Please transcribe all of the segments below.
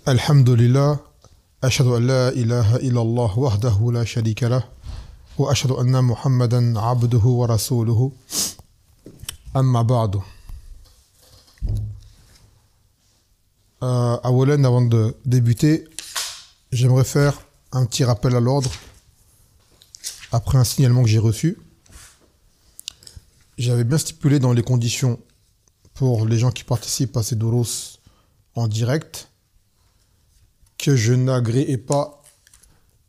Alhamdulillah, ashhadu an la ilaha illallah wahdahu la sharika lah, wa ashhadu anna Muhammadan abduhu wa rasuluhu, amma ba'du. Awalan, avant de débuter, j'aimerais faire un petit rappel à l'ordre après un signalement que j'ai reçu. J'avais bien stipulé dans les conditions pour les gens qui participent à ces douros en direct que je n'agréais pas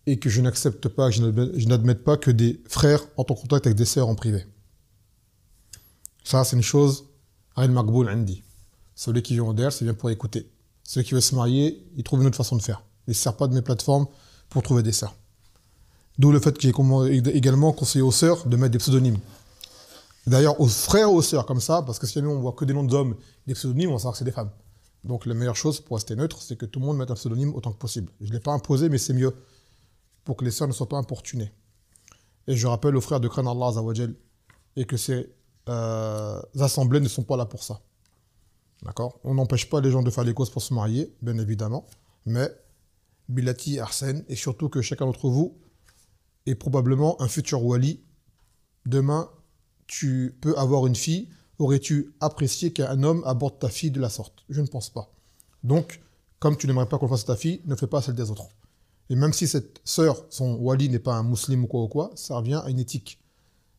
et que je n'accepte pas, que je n'admette pas que des frères entrent en contact avec des sœurs en privé. Ça, c'est une chose, Aïn Makboul Indi. Celui qui vient au DER, c'est bien pour écouter. Celui qui veut se marier, il trouve une autre façon de faire. Il ne se sert pas de mes plateformes pour trouver des sœurs. D'où le fait que j'ai également conseillé aux sœurs de mettre des pseudonymes. D'ailleurs, aux frères et aux sœurs, comme ça, parce que si jamais on voit que des noms d'hommes, des pseudonymes, on va savoir que c'est des femmes. Donc la meilleure chose pour rester neutre, c'est que tout le monde mette un pseudonyme autant que possible. Je ne l'ai pas imposé, mais c'est mieux, pour que les sœurs ne soient pas importunées. Et je rappelle aux frères de craindre Allah Azzawajal, et que ces assemblées ne sont pas là pour ça. D'accord? On n'empêche pas les gens de faire les causes pour se marier, bien évidemment, mais Bilati Arsène, et surtout que chacun d'entre vous est probablement un futur wali. Demain, tu peux avoir une fille. Aurais-tu apprécié qu'un homme aborde ta fille de la sorte? Je ne pense pas. Donc, comme tu n'aimerais pas qu'on fasse ta fille, ne fais pas celle des autres. Et même si cette sœur, son wali n'est pas un musulman ou quoi, ça revient à une éthique.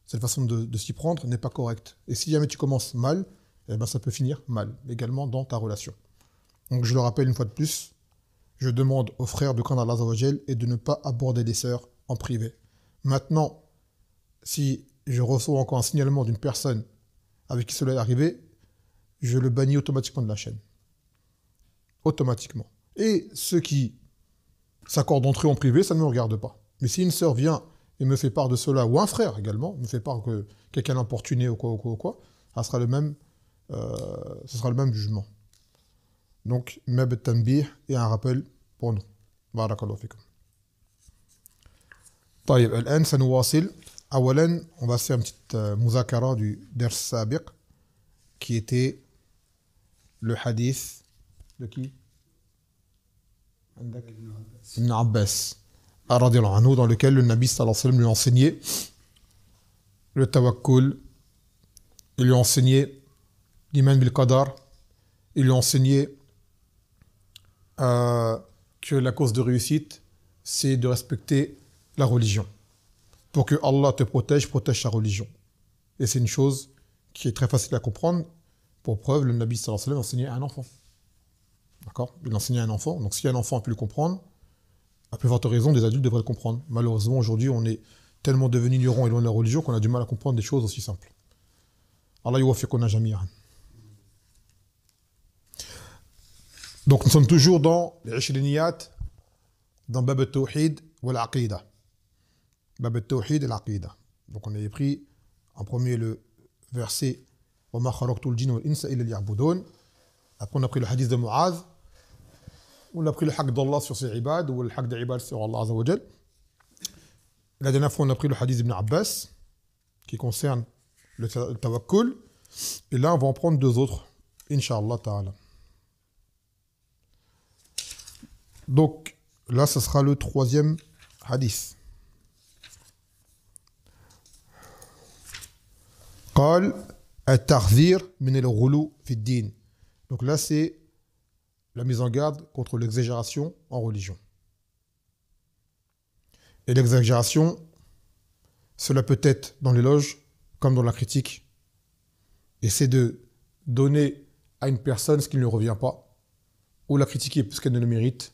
Cette façon de s'y prendre n'est pas correcte. Et si jamais tu commences mal, eh ben ça peut finir mal, également dans ta relation. Donc je le rappelle une fois de plus, je demande aux frères de craindre Allah Azzawajal et de ne pas aborder les sœurs en privé. Maintenant, si je reçois encore un signalement d'une personne avec qui cela est arrivé, je le bannis automatiquement de la chaîne. Automatiquement. Et ceux qui s'accordent entre eux en privé, ça ne me regarde pas. Mais si une sœur vient et me fait part de cela, ou un frère également, me fait part que quelqu'un l'a importuné ou quoi, ça sera le même, ce sera le même jugement. Donc, meb tanbih et un rappel pour nous. Barakallahu fikum. طيب الآن سنواصل. أولاً, on va faire une petite muzakara du ders sabiq qui était le hadith de qui? Ibn Abbas radiyallahu anhu, dans lequel le Nabi sallallahu alayhi wa sallam lui a enseigné le tawakkul, il lui a enseigné l'iman bil qadar, il lui a enseigné que la cause de réussite c'est de respecter la religion. Pour que Allah te protège sa religion. Et c'est une chose qui est très facile à comprendre. Pour preuve, le Nabi sallallahu alayhi wa sallam enseignait à un enfant. D'accord? Il enseignait à un enfant. Donc si un enfant a pu le comprendre, à plus forte raison, des adultes devraient le comprendre. Malheureusement, aujourd'hui, on est tellement devenu ignorant et loin de la religion qu'on a du mal à comprendre des choses aussi simples. Allah yuwaffiquna jami'an. Donc nous sommes toujours dans les Ishriniyat, dans Bab al-Tawhid wa al-Aqida. Bab al-Tawhid et l'Aqida. Donc on avait pris en premier le verset وَمَا خَلَقْتُ الْجِنَّ وَالْإِنسَ إِلَّا لِيَعْبُدُونَ. Après on a pris le hadith de Mu'adh. On a pris le haqq d'Allah sur ses ibad ou le haqq des ibad sur Allah Azza wa Jal. La dernière fois on a pris le hadith d'Ibn Abbas qui concerne le tawakkul. Et là on va en prendre deux autres, Inch'Allah ta'ala. Donc là ce sera le troisième hadith. قال التحذير من الغلو في الدين. Donc là c'est la mise en garde contre l'exagération en religion. Et l'exagération, cela peut être dans l'éloge comme dans la critique. Et c'est de donner à une personne ce qui ne lui revient pas, ou la critiquer parce qu'elle ne le mérite,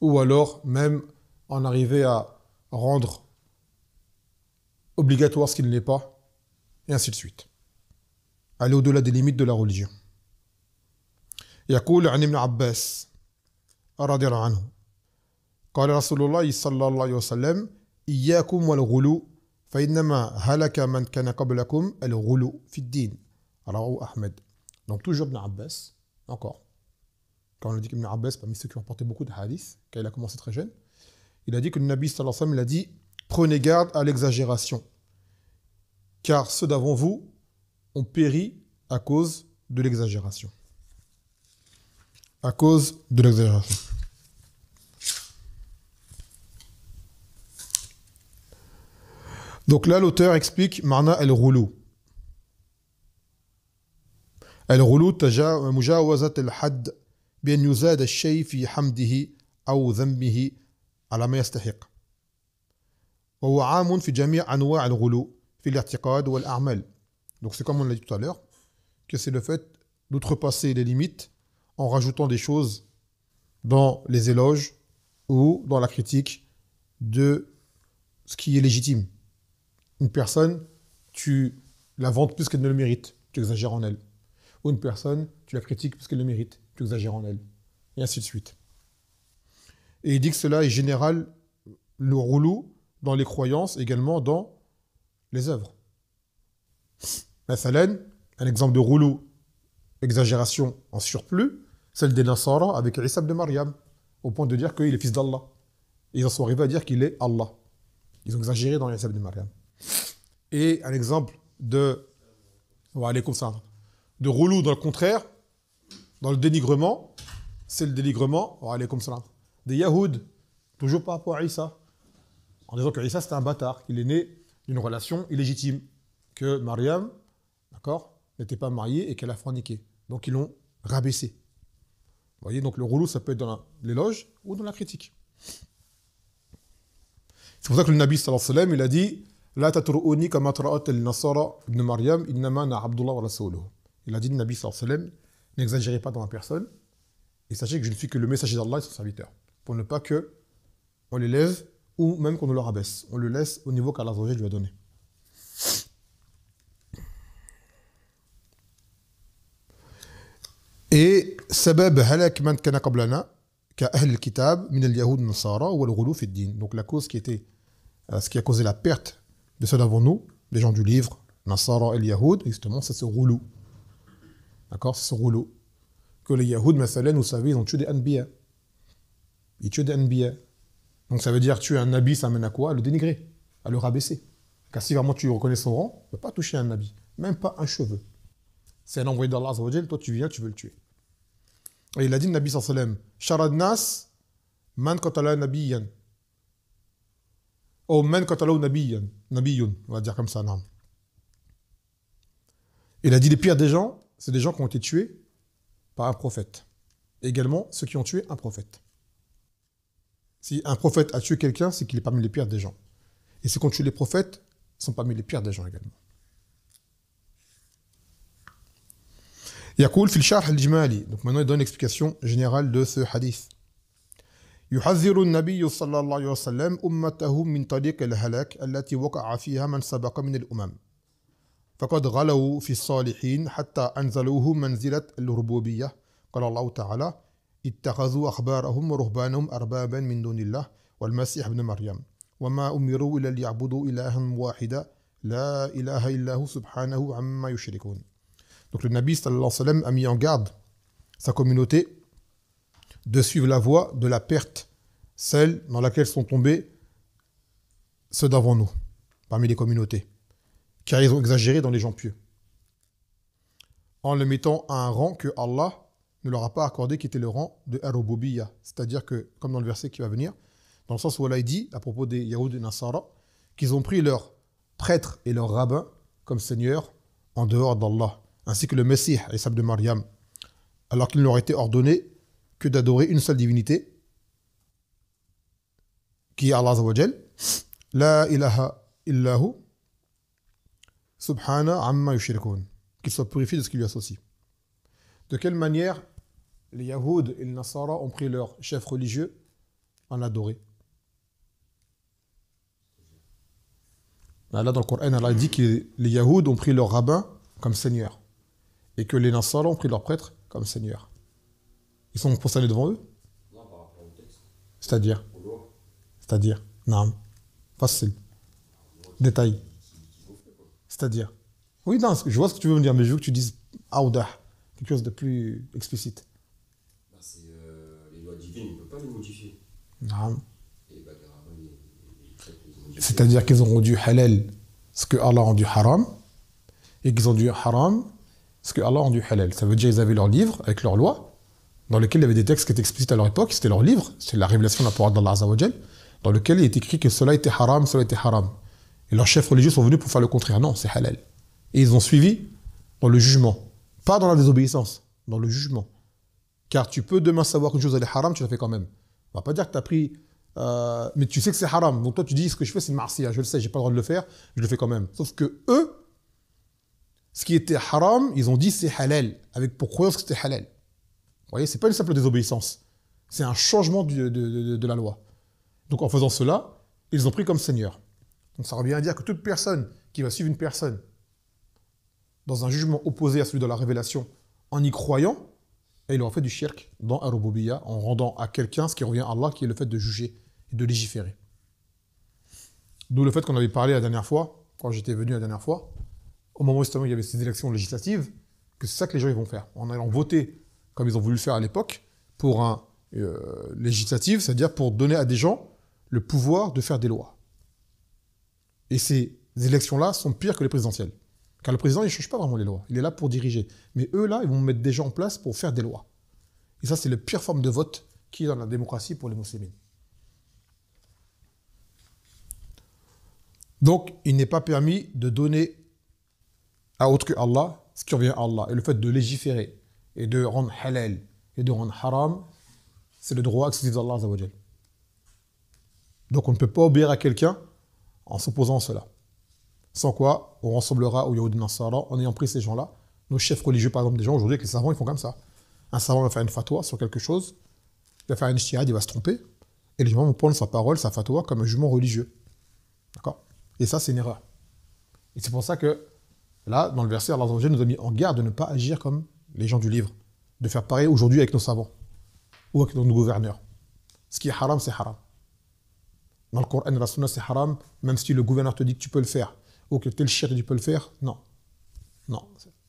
ou alors même en arriver à rendre obligatoire ce qui ne l'est pas, et ainsi de suite. Aller au-delà des limites de la religion. يقول عن ابن عباس رضي الله عنه قال رسول الله صلى الله عليه وسلم إياكم والغلو فإنما هلك من كان قبلكم الغلو في الدين رواه أحمد. Donc toujours Ibn Abbas, encore. Quand on dit qu'Ibn Abbas, parmi ceux qui ont porté beaucoup de hadiths, quand il a commencé très jeune, il a dit que le Nabi sallallahu alayhi wa sallam, il a dit prenez garde à l'exagération, car ceux d'avant vous ont péri à cause de l'exagération. À cause de l'exagération. Donc là, l'auteur explique Ma'na al-ghulu. Al-ghulu mujawazat al-hadd بأن يزاد الشيء في حمده أو ذمه على ما يستحق. وهو عام في جميع أنواع الغلو في الاعتقاد والأعمال. Donc c'est comme on l'a dit tout à l'heure, que c'est le fait d'outrepasser les limites en rajoutant des choses dans les éloges ou dans la critique de ce qui est légitime. Une personne, tu la vantes plus qu'elle ne le mérite, tu exagères en elle. Ou une personne, tu la critiques plus qu'elle le mérite, tu exagères en elle. Et ainsi de suite. Et il dit que cela est général, le roulou, dans les croyances, également dans les œuvres. Mathalan, un exemple de roulou, exagération en surplus, celle des Nasara avec Isa ibn Maryam, au point de dire qu'il est fils d'Allah. Ils en sont arrivés à dire qu'il est Allah. Ils ont exagéré dans Isa ibn Maryam. Et un exemple de roulou dans le contraire, dans le dénigrement, c'est le dénigrement des Yahoud, toujours par rapport à Isa, en disant que Isa c'était un bâtard, qu'il est né d'une relation illégitime, que Maryam, d'accord, n'était pas mariée et qu'elle a forniqué. Donc ils l'ont rabaissé. Vous voyez, donc le roulou, ça peut être dans l'éloge ou dans la critique. C'est pour ça que le Nabi sallallahu alayhi wa sallam, il a dit La tatru'uni kama tra'at al-nasara ibn Maryam, innama na Abdullah wa rasuluhu. Il a dit, le Nabi sallallahu alayhi wa sallam, n'exagérez pas dans ma personne, et sachez que je ne suis que le messager d'Allah et son serviteur. Pour ne pas que on l'élève ou même qu'on ne le rabaisse. On le laisse au niveau qu'Allah lui a donné. Et sabab halak man kana qablana ka ahl al-kitab min al-yahud nasara wa al-ghulu fi ad-din. Donc la cause qui était ce qui a causé la perte de ceux d'avant nous, les gens du livre, Nasara et les Yahoud, justement, c'est ce rouleau. D'accord, c'est ce rouleau. Que les Yahoud, vous savez, ils ont tué des Anbiya. Ils tuent des Anbiya. Donc ça veut dire tuer un Nabi, ça amène à quoi? À le dénigrer, à le rabaisser. Car si vraiment tu reconnais son rang, tu ne peux pas toucher un Nabi, même pas un cheveu. C'est un envoyé d'Allah, toi tu viens, tu veux le tuer. Et il a dit, le Nabi sallallahu alayhi wa sallam, Sharad nas, man qatala nabiyan. Ou man qatala nabiyan. Nabiyun, on va dire comme ça, non. Il a dit, les pires des gens, c'est des gens qui ont été tués par un prophète. Et également, ceux qui ont tué un prophète. Si un prophète a tué quelqu'un, c'est qu'il est parmi les pires des gens. Et ceux qui ont tué les prophètes sont parmi les pires des gens également. يقول في الشرح الإجمالي. Donc maintenant il donne l'explication générale de ce hadith. يحذر النبي صلى الله عليه وسلم أمته من طريق الهلاك التي وقع فيها من سبق من الأمم. فقد غلوا في الصالحين حتى أنزلوه منزلة الربوبية. قال الله تعالى: اتخذوا أخبارهم ورهبانهم أربابا من دون الله والمسيح ابن مريم وما أمروا إلا ليعبدوا إلها واحدا لا إله إلا هو سبحانه عما يشركون. Donc le Nabi sallallahu alayhi wa sallam a mis en garde sa communauté de suivre la voie de la perte, celle dans laquelle sont tombés ceux d'avant nous, parmi les communautés, car ils ont exagéré dans les gens pieux, en le mettant à un rang que Allah ne leur a pas accordé, qui était le rang de Ar-Rububiyya. C'est-à-dire que, comme dans le verset qui va venir, dans le sens où Allah dit, à propos des Yahoud et Nasara, qu'ils ont pris leurs prêtres et leurs rabbins comme seigneurs en dehors d'Allah, ainsi que le Messie, Isa de Maryam, alors qu'il ne leur était ordonné que d'adorer une seule divinité, qui est Allah Azza wa Jal, La ilaha illahu, subhana amma yushrikun, qu'il soit purifié de ce qui lui associe. De quelle manière les Yahoud et les Nasara ont pris leur chef religieux en adoré? Là, dans le Coran, Allah dit que les Yahoud ont pris leur rabbin comme seigneur et que les Nasara ont pris leurs prêtres comme seigneur. Ils sont prosternés devant eux? Non, par rapport au texte. C'est-à-dire? Aux lois. C'est-à-dire? Non. Facile. Détail. C'est-à-dire? Oui, non, je vois ce que tu veux me dire, mais je veux que tu dises Aoudah, quelque chose de plus explicite. Bah, c'est les lois divines, on ne peut pas les modifier. Non. Et bah, les rabbins, les prêtres, ils ont dit. C'est-à-dire qu'ils ont rendu halal ce que Allah a rendu haram, et qu'ils ont rendu haram ce que Allah a rendu halal. Ça veut dire qu'ils avaient leur livre avec leurs lois, dans lequel il y avait des textes qui étaient explicites à leur époque, c'était leur livre, c'est la révélation de la parole d'Allah Azza wa Jal, dans lequel il est écrit que cela était haram, cela était haram. Et leurs chefs religieux sont venus pour faire le contraire. Non, c'est halal. Et ils ont suivi dans le jugement. Pas dans la désobéissance, dans le jugement. Car tu peux demain savoir qu'une chose elle est haram, tu la fais quand même. On va pas dire que tu as pris... mais tu sais que c'est haram. Donc toi, tu dis, ce que je fais, c'est une marsiya. Je le sais, j'ai pas le droit de le faire, je le fais quand même. Sauf que eux, ce qui était haram, ils ont dit c'est halal. Avec pour croire que c'était halal. Vous voyez, c'est pas une simple désobéissance. C'est un changement de la loi. Donc en faisant cela, ils ont pris comme seigneur. Donc ça revient à dire que toute personne qui va suivre une personne dans un jugement opposé à celui de la révélation, en y croyant, et il aura fait du shirk dans Ar-Rububiyya, en rendant à quelqu'un ce qui revient à Allah, qui est le fait de juger et de légiférer. D'où le fait qu'on avait parlé la dernière fois, quand j'étais venu la dernière fois, au moment où justement il y avait ces élections législatives, que c'est ça que les gens ils vont faire. En allant voter, comme ils ont voulu le faire à l'époque, pour un législatif, c'est-à-dire pour donner à des gens le pouvoir de faire des lois. Et ces élections-là sont pires que les présidentielles. Car le président, il ne change pas vraiment les lois. Il est là pour diriger. Mais eux, là, ils vont mettre des gens en place pour faire des lois. Et ça, c'est la pire forme de vote qui est dans la démocratie pour les musulmans. Donc, il n'est pas permis de donner à autre que Allah ce qui revient à Allah. Et le fait de légiférer et de rendre halal et de rendre haram, c'est le droit exclusif d'Allah Azza wa Jal. Donc, on ne peut pas obéir à quelqu'un en s'opposant à cela. Sans quoi, on ressemblera aux Yahoud Nasara en ayant pris ces gens-là. Nos chefs religieux, par exemple, des gens aujourd'hui, avec les savants, ils font comme ça. Un savant va faire une fatwa sur quelque chose, il va faire une ijtihad, il va se tromper, et les gens vont prendre sa parole, sa fatwa, comme un jugement religieux. D'accord? Et ça, c'est une erreur. Et c'est pour ça que, là, dans le verset, Allah nous a mis en garde de ne pas agir comme les gens du livre, de faire pareil aujourd'hui avec nos savants, ou avec nos gouverneurs. Ce qui est haram, c'est haram. Dans le Coran et la Sunna, c'est haram, même si le gouverneur te dit que tu peux le faire, ou que tel shirk tu peux le faire, non. Non.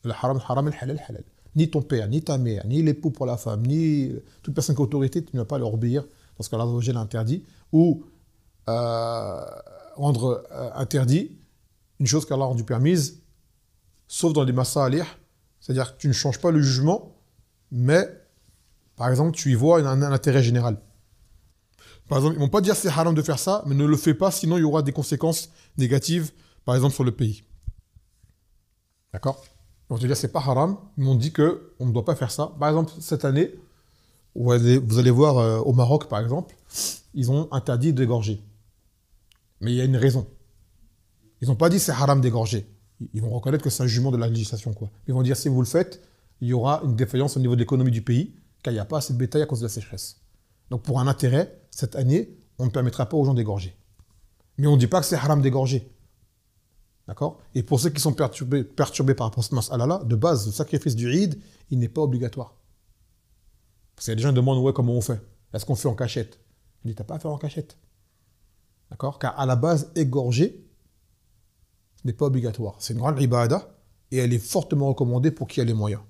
Le haram, le halal, halal. Ni ton père, ni ta mère, ni l'époux pour la femme, ni toute personne qui a autorité, tu ne vas pas leur obéir parce qu'Allah l'a interdit, ou rendre interdit une chose qu'Allah a rendue permise, sauf dans les masalih, c'est-à-dire que tu ne changes pas le jugement, mais, par exemple, tu y vois un intérêt général. Par exemple, ils ne vont pas dire c'est haram de faire ça, mais ne le fais pas, sinon il y aura des conséquences négatives, par exemple, sur le pays. D'accord? Ils vont te dire c'est pas haram, mais on dit qu'on ne doit pas faire ça. Par exemple, cette année, vous allez voir au Maroc, par exemple, ils ont interdit d'égorger. Mais il y a une raison. Ils n'ont pas dit c'est haram d'égorger. Ils vont reconnaître que c'est un jugement de la législation, quoi. Ils vont dire si vous le faites, il y aura une défaillance au niveau de l'économie du pays, car il n'y a pas assez de bétail à cause de la sécheresse. Donc pour un intérêt, cette année, on ne permettra pas aux gens d'égorger. Mais on ne dit pas que c'est haram d'égorger. D'accord? Et pour ceux qui sont perturbés par rapport à ce mas'ala-là, de base, le sacrifice du Eid, il n'est pas obligatoire. Parce qu'il y a des gens qui demandent ouais, comment on fait. Est-ce qu'on fait en cachette? Je dis, t'as pas à faire en cachette. D'accord? Car à la base, égorger n'est pas obligatoire. C'est une grande ibada et elle est fortement recommandée pour qui a les moyens.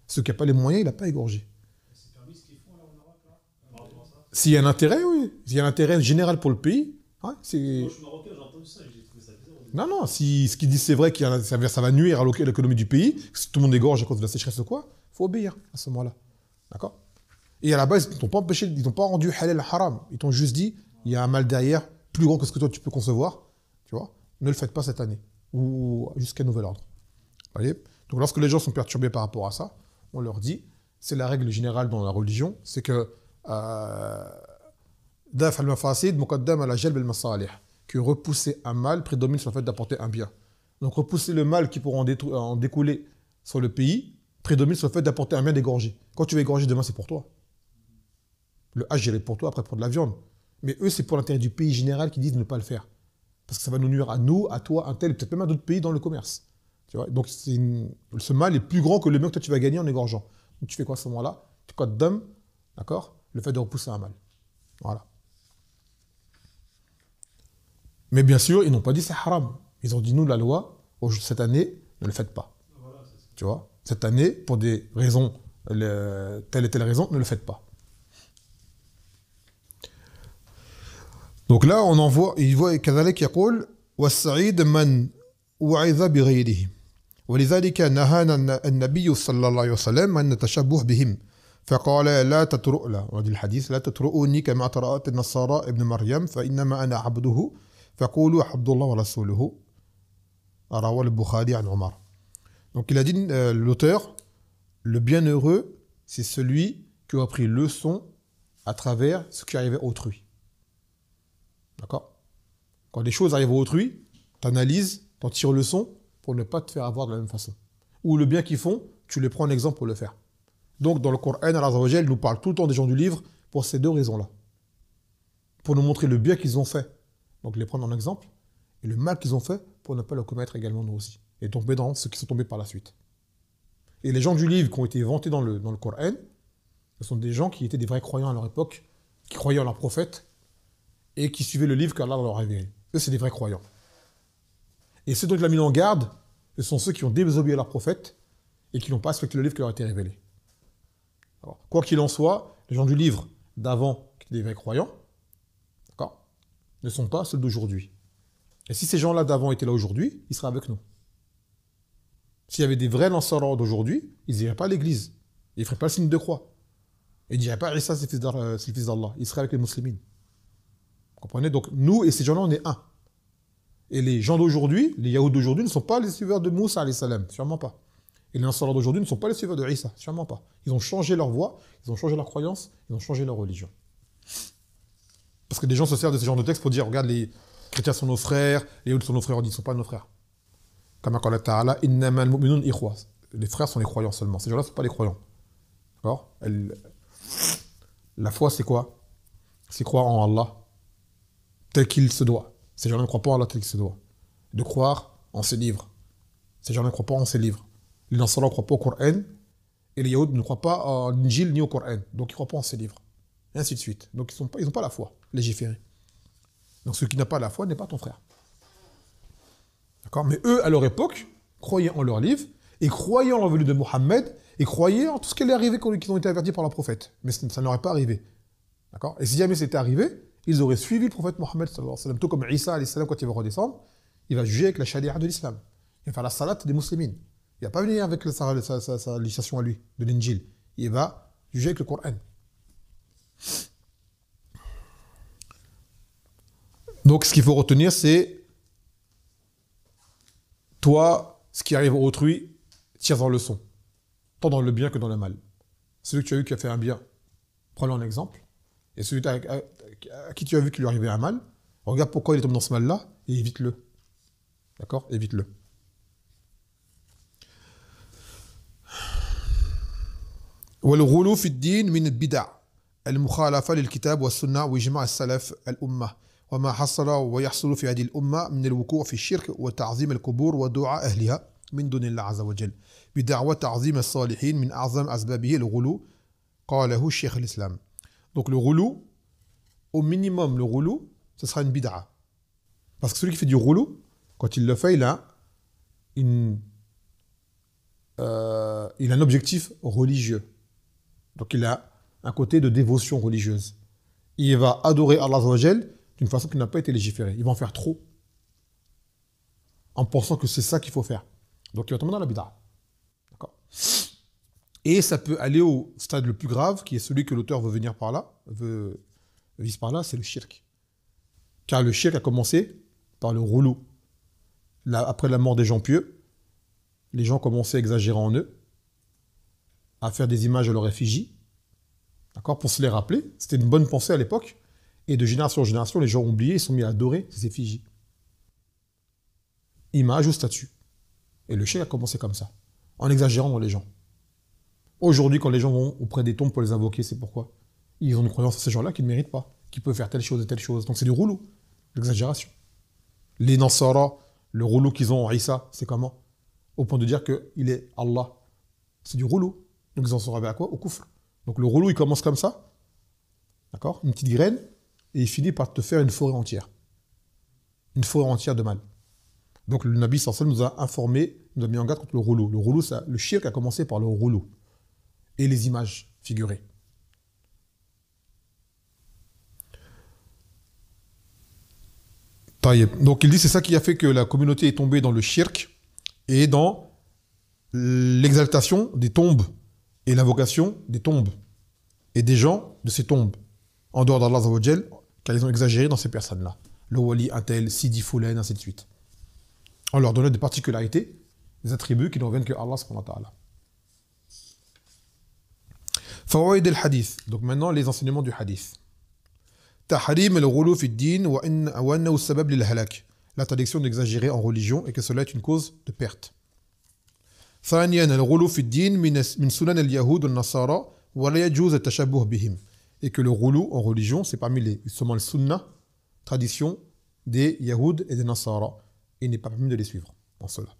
Ceux qui n'ont pas les moyens, il n'a pas égorgé. C'est permis ce qu'ils font là au Maroc, là, par rapport à ça? S'il y a un intérêt, oui. S'il y a un intérêt général pour le pays, ouais, c'est... Moi, je suis marocain, j'ai entendu ça et j'ai trouvé ça bizarre. Non, non, si ce qu'ils disent c'est vrai, ça va nuire à l'économie du pays, que si tout le monde égorge à cause de la sécheresse ou quoi, il faut obéir à ce moment-là. D'accord? Et à la base, ils ne t'ont pas empêché, ils t'ont pas rendu halal haram. Ils t'ont juste dit, il y a un mal derrière, plus grand que ce que toi tu peux concevoir. Tu vois? Ne le faites pas cette année. Ou jusqu'à nouvel ordre. Vous voyez? Donc lorsque les gens sont perturbés par rapport à ça, on leur dit, c'est la règle générale dans la religion, c'est que daf al-mafasid muqaddam ala jalb al-masalih, que repousser un mal prédomine sur le fait d'apporter un bien. Donc repousser le mal qui pourra en découler sur le pays prédomine sur le fait d'apporter un bien d'égorger. Quand tu vas égorger demain, c'est pour toi. Le hajj, il est pour toi, après pour de la viande. Mais eux, c'est pour l'intérêt du pays général qui disent de ne pas le faire. Parce que ça va nous nuire à nous, à toi, à un tel, peut-être même à d'autres pays dans le commerce. Tu vois? Donc ce mal est plus grand que le bien que toi tu vas gagner en égorgeant. Donc tu fais quoi à ce moment-là? Tu coddam, d'accord? Le fait de repousser un mal. Voilà. Mais bien sûr, ils n'ont pas dit c'est haram. Ils ont dit nous, la loi, cette année, ne le faites pas. Voilà, tu vois? Cette année, pour des raisons, telle et telle raison, ne le faites pas. Donc là, on en voit, il voit كذلك يقول والسعيد من وعظ بغيره ولذلك نهانا النبي صلى الله عليه وسلم عن التشبه بهم فقال لا تطرؤ لا on dit le hadith لا تطرؤوني كما طرأت النصارى ابن مريم فإنما أنا عبده فقولوا عبد الله ورسوله رواه البخاري عن عمر. Donc il a dit l'auteur, le bienheureux, c'est celui qui a appris leçon à travers ce qui arrivait à autrui. D'accord? Quand des choses arrivent à autrui, tu analyses, tu en tires leçon pour ne pas te faire avoir de la même façon. Ou le bien qu'ils font, tu les prends en exemple pour le faire. Donc dans le Coran, Allah Azza wa Jal nous parle tout le temps des gens du livre pour ces deux raisons-là. Pour nous montrer le bien qu'ils ont fait, donc les prendre en exemple, et le mal qu'ils ont fait pour ne pas le commettre également nous aussi. Et tomber dans ceux qui sont tombés par la suite. Et les gens du livre qui ont été vantés dans le Coran, ce sont des gens qui étaient des vrais croyants à leur époque, qui croyaient en leur prophète, et qui suivaient le livre qu'Allah leur a révélé. Eux, c'est des vrais croyants. Et ceux dont il a mis en garde, ce sont ceux qui ont désobéi à leur prophète, et qui n'ont pas respecté le livre qui leur a été révélé. Alors, quoi qu'il en soit, les gens du livre d'avant, qui étaient des vrais croyants, d'accord, ne sont pas ceux d'aujourd'hui. Et si ces gens-là d'avant étaient là aujourd'hui, ils seraient avec nous. S'il y avait des vrais lanceurs d'aujourd'hui, ils n'iraient pas à l'église. Ils ne feraient pas le signe de croix. Ils ne diraient pas Isa, c'est le fils d'Allah. Ils seraient avec les musulmans. Vous comprenez? Donc nous et ces gens-là, on est un. Et les gens d'aujourd'hui, les Yaouds d'aujourd'hui, ne sont pas les suiveurs de Moussa, alayhi salam. Sûrement pas. Et les lanceurs d'aujourd'hui ne sont pas les suiveurs de Isa. Sûrement pas. Ils ont changé leur voie, ils ont changé leur croyance, ils ont changé leur religion. Parce que des gens se servent de ce genre de texte pour dire, regarde, les chrétiens sont nos frères, les Yaouds sont nos frères, on dit, ils ne sont pas nos frères. Comme Allah Ta'ala, innamal mu'minun ikhwa. Les frères sont les croyants seulement. Ces gens-là ne sont pas les croyants. D'accord? La foi, c'est quoi? C'est croire en Allah tel qu'il se doit. Ces gens-là ne croient pas en Allah tel qu'il se doit. De croire en ses livres. Ces gens-là ne croient pas en ses livres. Les Nasara ne croient pas au Coran et les Yaouds ne croient pas en Injil ni au Coran. Donc ils ne croient pas en ses livres. Et ainsi de suite. Donc ils n'ont pas la foi, légiférée. Donc celui qui n'a pas la foi n'est pas ton frère. D'accord? Mais eux, à leur époque, croyaient en leurs livres et croyaient en la venue de Mohammed et croyaient en tout ce qui est arrivé qu'ils ont été avertis par le prophète. Mais ça n'aurait pas arrivé. D'accord? Et si jamais c'était arrivé, ils auraient suivi le prophète Mohammed, tout comme Isa, quand il va redescendre, il va juger avec la charia de l'islam. Il va faire la salat des musulmans. Il ne va pas venir avec sa législation à lui, de l'Injil. Il va juger avec le Coran. Donc ce qu'il faut retenir, c'est toi, ce qui arrive à autrui, tire en leçon. Tant dans le bien que dans le mal. Celui que tu as vu qui a fait un bien, prends-le en exemple. Et celui à qui tu as vu qu'il lui arrivait un mal, regarde pourquoi il est tombé dans ce mal-là et évite-le. D'accord? Évite-le. والغلو في الدين من البدع المخالفة للكتاب والسنة وإجماع السلف الأمة وما حصل ويحصل في هذه الأمة من الوقوع في الشرك وتعظيم القبور ودعاء أهلها من دون الله عز وجل بدعوى تعظيم الصالحين من أعظم أسبابه الغلو قاله الشيخ الإسلام. Donc le ghulu, au minimum le ghulu, ce sera une bid'a. Parce que celui qui fait du ghulu, quand il le fait, il a un objectif religieux. Donc il a un côté de dévotion religieuse. Il va adorer Allah Azza wa Jal d'une façon qui n'a pas été légiférée. Il va en faire trop. En pensant que c'est ça qu'il faut faire. Donc il va tomber dans la bid'a. D'accord? Et ça peut aller au stade le plus grave, qui est celui que l'auteur veut venir par là, vise par là, c'est le shirk. Car le shirk a commencé par le ghulu. Après la mort des gens pieux, les gens commençaient à exagérer en eux, à faire des images à leur effigie, d'accord, pour se les rappeler. C'était une bonne pensée à l'époque. Et de génération en génération, les gens ont oublié, ils sont mis à adorer ces effigies. Images ou statues. Et le shirk a commencé comme ça, en exagérant dans les gens. Aujourd'hui, quand les gens vont auprès des tombes pour les invoquer, c'est pourquoi? Ils ont une croyance à ces gens-là qui ne méritent pas, qui peuvent faire telle chose et telle chose. Donc c'est du ghulu, l'exagération. Les Nasara, le ghulu qu'ils ont en Isa, c'est comment? Au point de dire qu'il est Allah. C'est du ghulu. Donc ils en sont arrivés à quoi? Au kufr. Donc le ghulu, il commence comme ça, d'accord? Une petite graine, et il finit par te faire une forêt entière. Une forêt entière de mal. Donc le Nabi sallallahu alayhi wa sallam nous a informé, nous a mis en garde contre le ghulu. Le ghulu, le shirk a commencé par le ghulu. Et les images figurées. Donc il dit c'est ça qui a fait que la communauté est tombée dans le shirk et dans l'exaltation des tombes et l'invocation des tombes et des gens de ces tombes en dehors d'Allah Azza wa Jal, car ils ont exagéré dans ces personnes-là. le wali un tel, Sidi Foulen, ainsi de suite. On leur donnait des particularités, des attributs qui ne reviennent que Allah subhanahu wa ta'ala. Fawaid al-hadith. Donc maintenant, les enseignements du hadith. Tahrim al-ghulu fi ad-din wa annahu sabab lil halak. L'interdiction d'exagérer en religion et que cela est une cause de perte. ثانيا الغلو في الدين من سنن اليهود والنصارى ولا يجوز التشبه بهم. Et que le ghulu en religion, c'est parmi justement les sunnah, traditions des Yahoud et des Nasara. Il n'est pas permis de les suivre en cela.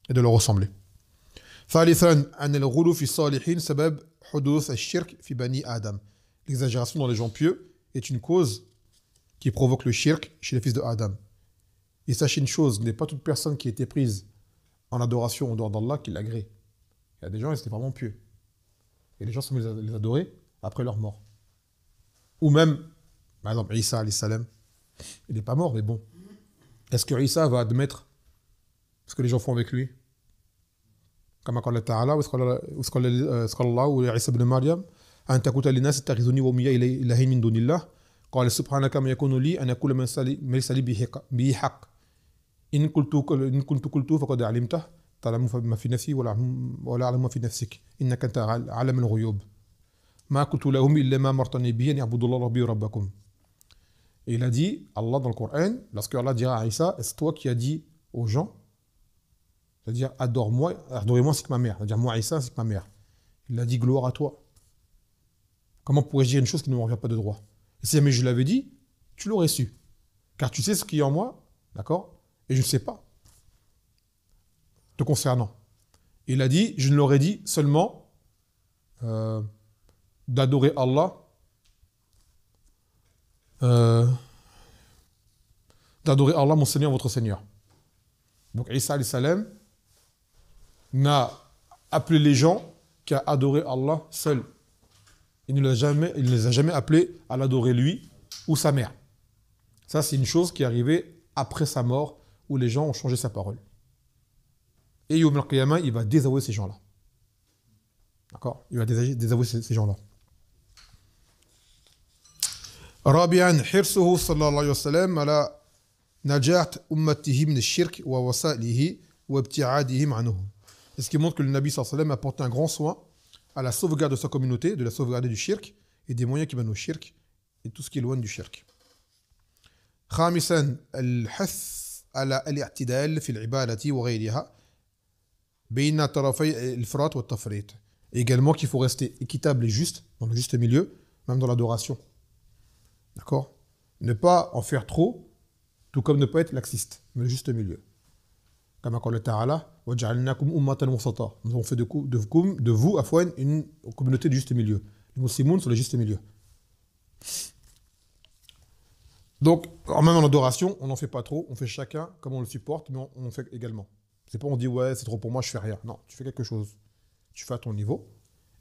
Et de leur ressembler. ثالثا أن الغلو في الصالحين سبب حدوث الشرك في بني آدم. L'exagération dans les gens pieux est une cause qui provoque le shirk chez les fils de Adam. Et sachez une chose, il n'est pas toute personne qui a été prise en adoration en dehors d'Allah qui l'agrée. Il y a des gens, ils étaient vraiment pieux. Et les gens sont les adorer après leur mort. Ou même, par exemple, Isa alayhi salam, il n'est pas mort, mais bon. Est-ce que Isa va admettre ce que les gens font avec lui? Comme قال تعالى وإذ قال الله لعيسى ابن مريم أنت قلت للناس اتخذوني وأمي إلهين من دون الله قال سبحانك ما يكون لي أن أقول ما ليس لي به حق إن كنت قلته فقد علمته تعلم ما في نفسي ولا أعلم ما في نفسك إنك أنت عالم الغيوب ما قلت لهم إلا ما أمرتني به أن يعبدوا الله ربي وربكم. Et il a dit, Allah dans le Coran, lorsque Allah dira à Isa, est-ce toi qui as dit aux gens, c'est-à-dire adorez-moi ainsi que ma mère, c'est-à-dire moi Isa ainsi que ma mère. Il a dit gloire à toi. Comment pourrais-je dire une chose qui ne me revient pas de droit? Et si jamais je l'avais dit, tu l'aurais su. Car tu sais ce qui est en moi, d'accord? Et je ne sais pas. Te concernant. Il a dit, je ne l'aurais dit seulement d'adorer Allah, mon Seigneur, votre Seigneur. Donc Isa alayhi salam n'a appelé les gens qu'à adorer Allah seul. Il ne les a jamais appelés à l'adorer lui ou sa mère. Ça, c'est une chose qui est arrivée après sa mort, où les gens ont changé sa parole. Et Yawm al-Qiyamah, il va désavouer ces gens-là. D'accord? Il va désavouer ces gens-là. رابعا حرصه صلى الله عليه وسلم على نجاة أمته من الشرك ووسائله وابتعادهم عنه. C'est ce qui montre que le Nabi sallallahu alayhi wa sallam apporte un grand soin à la sauvegarde de sa communauté, de la sauvegarde du shirk et des moyens qui mènent au shirk et tout ce qui est loin du shirk. خامسا الحث على الاعتدال في العبادة وغيرها بين طرفي الإفراط والتفريط. Également qu'il faut rester équitable et juste, dans le juste milieu, même dans l'adoration. D'accord? Ne pas en faire trop, tout comme ne pas être laxiste, mais le juste milieu. Comme قال تعالى وجعلناكم أمة وسطا. Nous avons fait de vous, Afwan, une communauté du juste milieu. Les musulmans sont le juste milieu. Donc, même en adoration, on n'en fait pas trop, on fait chacun comme on le supporte, mais on fait également. C'est pas on dit ouais, c'est trop pour moi, je fais rien. Non, tu fais quelque chose. Tu fais à ton niveau,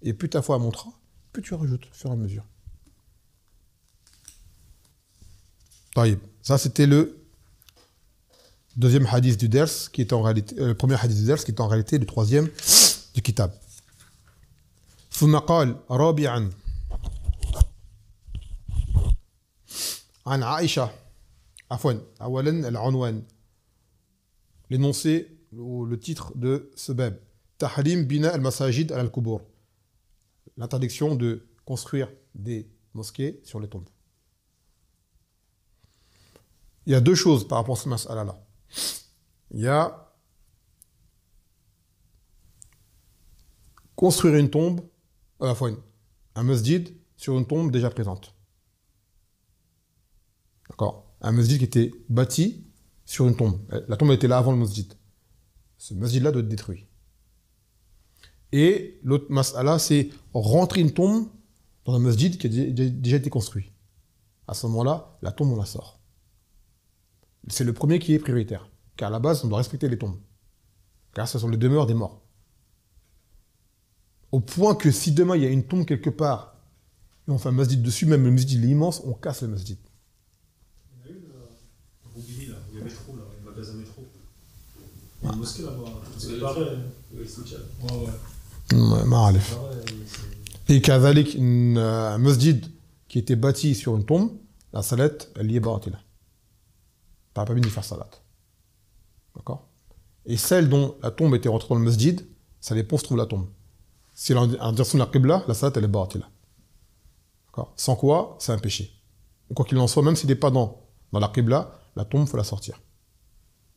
et plus ta foi montera, plus tu rajoutes, au fur et à mesure. طيب. Ça, c'était le deuxième hadith du ders, qui est en réalité, le premier hadith du ders, qui est en réalité le troisième du kitab. ثم قال رابعا عن عائشة عفوا أولا العنوان l'énoncé ou le titre de ce bab تحريم بناء المساجد على القبور, l'interdiction de construire des mosquées sur les tombes. Il y a deux choses par rapport à ce mas'ala-là. Il y a construire une tombe, un masjid sur une tombe déjà présente. D'accord? Un masjid qui était bâti sur une tombe. La tombe était là avant le masjid. Ce masjid-là doit être détruit. Et l'autre mas'ala, c'est rentrer une tombe dans un masjid qui a déjà été construit. À ce moment-là, la tombe, on la sort. C'est le premier qui est prioritaire. Car à la base, on doit respecter les tombes. Car ce sont les demeures des morts. Au point que si demain il y a une tombe quelque part, et on fait un masjid dessus, même le masjid il est immense, on casse le masjid. Il y en a une à Roubili, là, où il y a métro, là, le magasin métro. Il y a une mosquée là-bas. C'est pareil. Oui, c'est ça. Ouais. Et qu'avec un masjid qui était bâti sur une tombe, la salette, elle y est batila. T'as pas permis de faire salat. D'accord? Et celle dont la tombe était rentrée dans le masjid, ça dépend où se trouve la tombe. Si elle est en direction de la qibla, la salat, elle est batila. D'accord? Sans quoi, c'est un péché. Et quoi qu'il en soit, même s'il n'est pas dans la qibla, la tombe, il faut la sortir.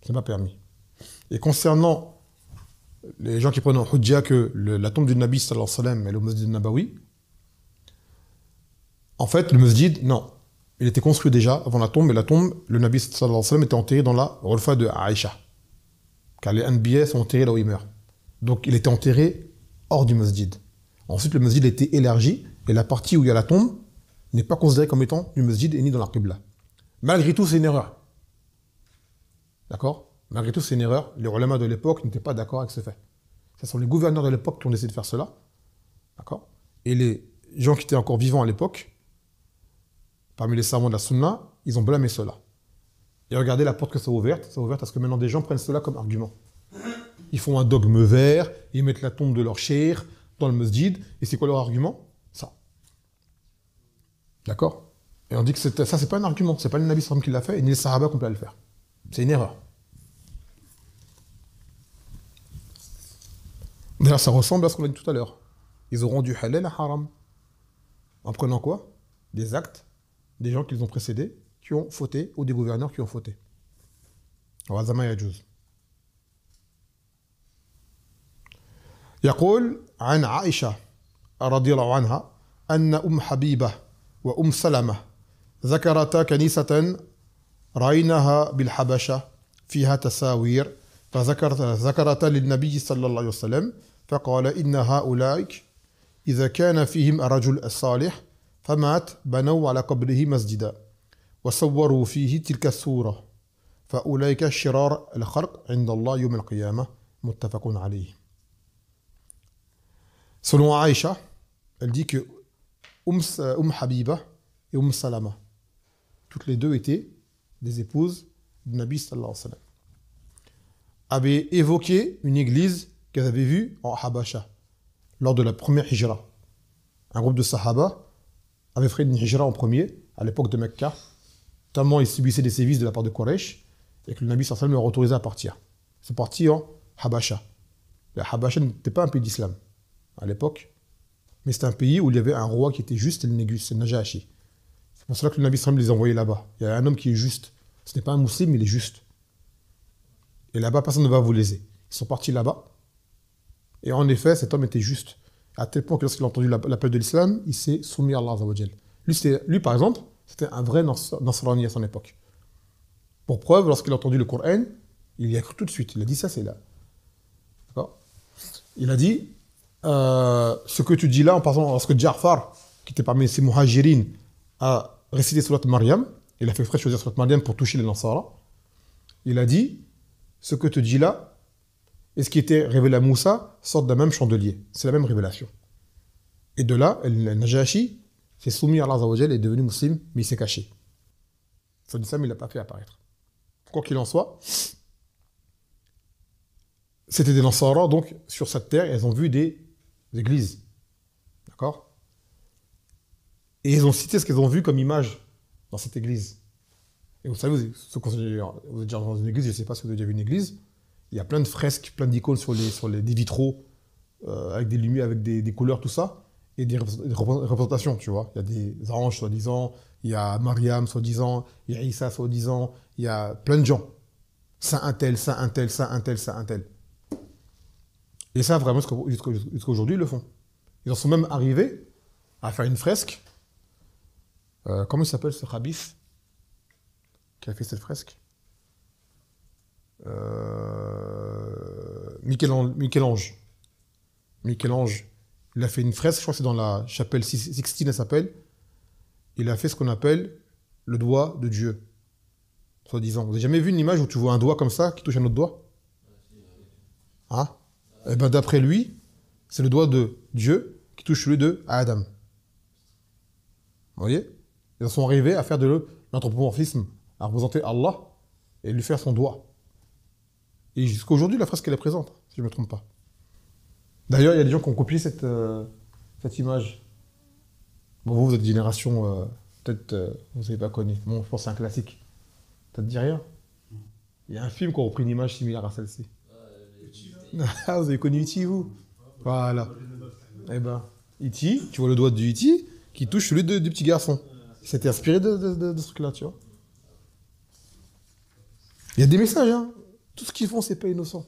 C'est pas permis. Et concernant les gens qui prennent en hujja que la tombe du Nabi sallallahu alayhi wa sallam est au masjid Nabawi, en fait, le masjid, non. Il était construit déjà avant la tombe, et la tombe, le Nabi sallallahu alayhi wa sallam était enterré dans la Ghurfa de Aïcha. Car les Anbiya sont enterrés là où ils meurent. Donc il était enterré hors du masjid. Ensuite, le masjid a été élargi, et la partie où il y a la tombe n'est pas considérée comme étant du masjid et ni dans la qibla. Malgré tout, c'est une erreur. D'accord? Malgré tout, c'est une erreur. Les ulama de l'époque n'étaient pas d'accord avec ce fait. Ce sont les gouverneurs de l'époque qui ont essayé de faire cela. D'accord? Et les gens qui étaient encore vivants à l'époque, parmi les savants de la sunna, ils ont blâmé cela. Et regardez la porte que ça a ouverte. Ça a ouverte parce que maintenant des gens prennent cela comme argument. Ils font un dogme vert, ils mettent la tombe de leur cheikh dans le masjid. Et c'est quoi leur argument? Ça. D'accord? Et on dit que ça, c'est pas un argument. C'est pas le Nabi sallam qui l'a fait, et ni les sahaba qui ont pu le faire. C'est une erreur. D'ailleurs, ça ressemble à ce qu'on a dit tout à l'heure. Ils ont rendu halal à haram. En prenant quoi? Des actes des gens qui les ont précédés, qui ont fauté, ou des gouverneurs qui ont fauté. Wazama yajuz. يقول عن عائشة رضي الله عنها أن حبيبة سلمة ذكرتا كنيسة رأيناها بالحبشة فيها تساوير فذكرتا للنبي صلى الله عليه وسلم فقال إن هؤلاء إذا كان فيهم الرجل الصالح فمات بنوا على قبره مسجدا وصوروا فيه تلك الصورة فأولئك شرار الخلق عند الله يوم القيامة متفق عليه. Selon Aïcha, elle dit que Habiba et Salama, toutes les deux étaient des épouses du Nabi sallallahu alayhi wa sallam, avaient évoqué une église qu'elles avaient vue en Habasha lors de la première hijra. Un groupe de Sahaba avait fait une hijra en premier, à l'époque de Mecca, tellement ils subissaient des sévices de la part de Quraysh, et que le Nabi sallallahu alayhi wa sallam leur a autorisé à partir. Ils sont partis en Habasha. La Habasha n'était pas un pays d'islam à l'époque, mais c'était un pays où il y avait un roi qui était juste, c'est le Négus, c'est le Najashi. C'est pour cela que le Nabi sallam les a envoyés là-bas. Il y a un homme qui est juste. Ce n'est pas un musulman, mais il est juste. Et là-bas, personne ne va vous léser. Ils sont partis là-bas. Et en effet, cet homme était juste. À tel point que lorsqu'il a entendu l'appel de l'islam, il s'est soumis à Allah Azza wa Jal. Lui, par exemple, c'était un vrai Nasrani à son époque. Pour preuve, lorsqu'il a entendu le Coran, il y a cru tout de suite. Il a dit ça, c'est là. D'accord? Il a dit ce que tu dis là, en passant, lorsque Ja'far, qui était parmi ses muhajirin, a récité Surat Maryam, il a fait exprès de choisir Surat Maryam pour toucher les Nasara, il a dit ce que tu dis là, et ce qui était révélé à Moussa, sortent d'un même chandelier. C'est la même révélation. Et de là, le Najashi s'est soumis à Allah Azza wa Jal et est devenu musulman, mais il s'est caché. Ça dit ça, mais il ne l'a pas fait apparaître. Quoi qu'il en soit, c'était des Nasara, donc, sur cette terre, et elles ont vu des églises. D'accord? Et ils ont cité ce qu'ils ont vu comme image dans cette église. Et vous savez, vous êtes déjà dans une église, je ne sais pas si vous avez déjà vu une église, il y a plein de fresques, plein d'icônes sur des vitraux, avec des lumières, avec des couleurs, tout ça, et des représentations, tu vois. Il y a des anges, soi-disant, il y a Mariam, soi-disant, il y a Issa, soi-disant, il y a plein de gens. Saint un tel, saint un tel, saint un tel, saint un tel. Et ça, vraiment, jusqu'à aujourd'hui, ils le font. Ils en sont même arrivés à faire une fresque. Comment il s'appelle ce Khabith qui a fait cette fresque? Michel-Ange. Michel-Ange, il a fait une fresque, je crois que c'est dans la chapelle Sixtine, elle s'appelle. Il a fait ce qu'on appelle le doigt de Dieu, soi-disant. Vous n'avez jamais vu une image où tu vois un doigt comme ça qui touche un autre doigt? Hein? Eh ben, d'après lui, c'est le doigt de Dieu qui touche celui de Adam. Vous voyez? Ils en sont arrivés à faire de l'anthropomorphisme, à représenter Allah et lui faire son doigt. Et jusqu'à aujourd'hui, la fresque elle est présente, si je ne me trompe pas. D'ailleurs, il y a des gens qui ont copié cette image. Bon, vous êtes génération peut-être vous n'avez pas connu. Bon, je pense que c'est un classique. Ça te dit rien? Il y a un film qui a repris une image similaire à celle-ci. Ah, vous avez connu E.T. vous? Voilà. Eh ben, E.T., tu vois le doigt du E.T. qui touche celui du petit garçon. Il s'était inspiré de ce truc-là, tu vois. Il y a des messages, hein. Tout ce qu'ils font, c'est pas innocent.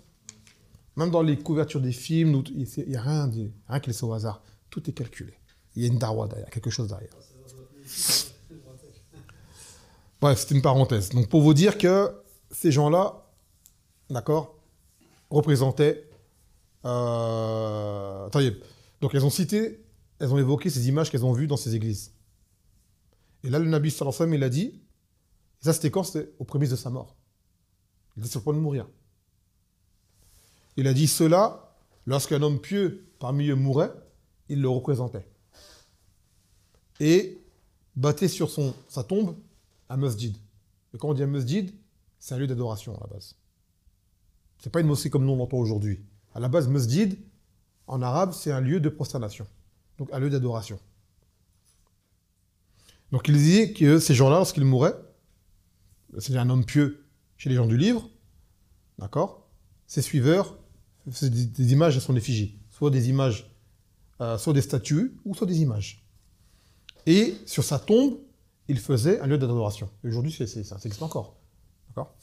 Même dans les couvertures des films, il n'y a rien qui est laissé au hasard. Tout est calculé. Il y a une darwa derrière, quelque chose derrière. Bref, c'était une parenthèse. Donc pour vous dire que ces gens-là, d'accord, représentaient... Donc elles ont évoqué ces images qu'elles ont vues dans ces églises. Et là, le Nabi sallallahu alayhi wa sallam, il a dit, et ça c'était quand? C'était aux prémices de sa mort. Il était sur le point de mourir. Il a dit cela, lorsqu'un homme pieux parmi eux mourait, il le représentait. Et battait sur sa tombe un masjid. Et quand on dit un masjid, c'est un lieu d'adoration à la base. C'est pas une mosquée comme nous on l'entend aujourd'hui. À la base, masjid, en arabe, c'est un lieu de prosternation. Donc un lieu d'adoration. Donc il disait que ces gens-là, lorsqu'ils mouraient, c'est un homme pieux chez les gens du livre, d'accord, ses suiveurs, c'est des images à son effigie. Soit des images, soit des statues, ou soit des images. Et sur sa tombe, il faisait un lieu d'adoration. Aujourd'hui, ça existe encore. D'accord.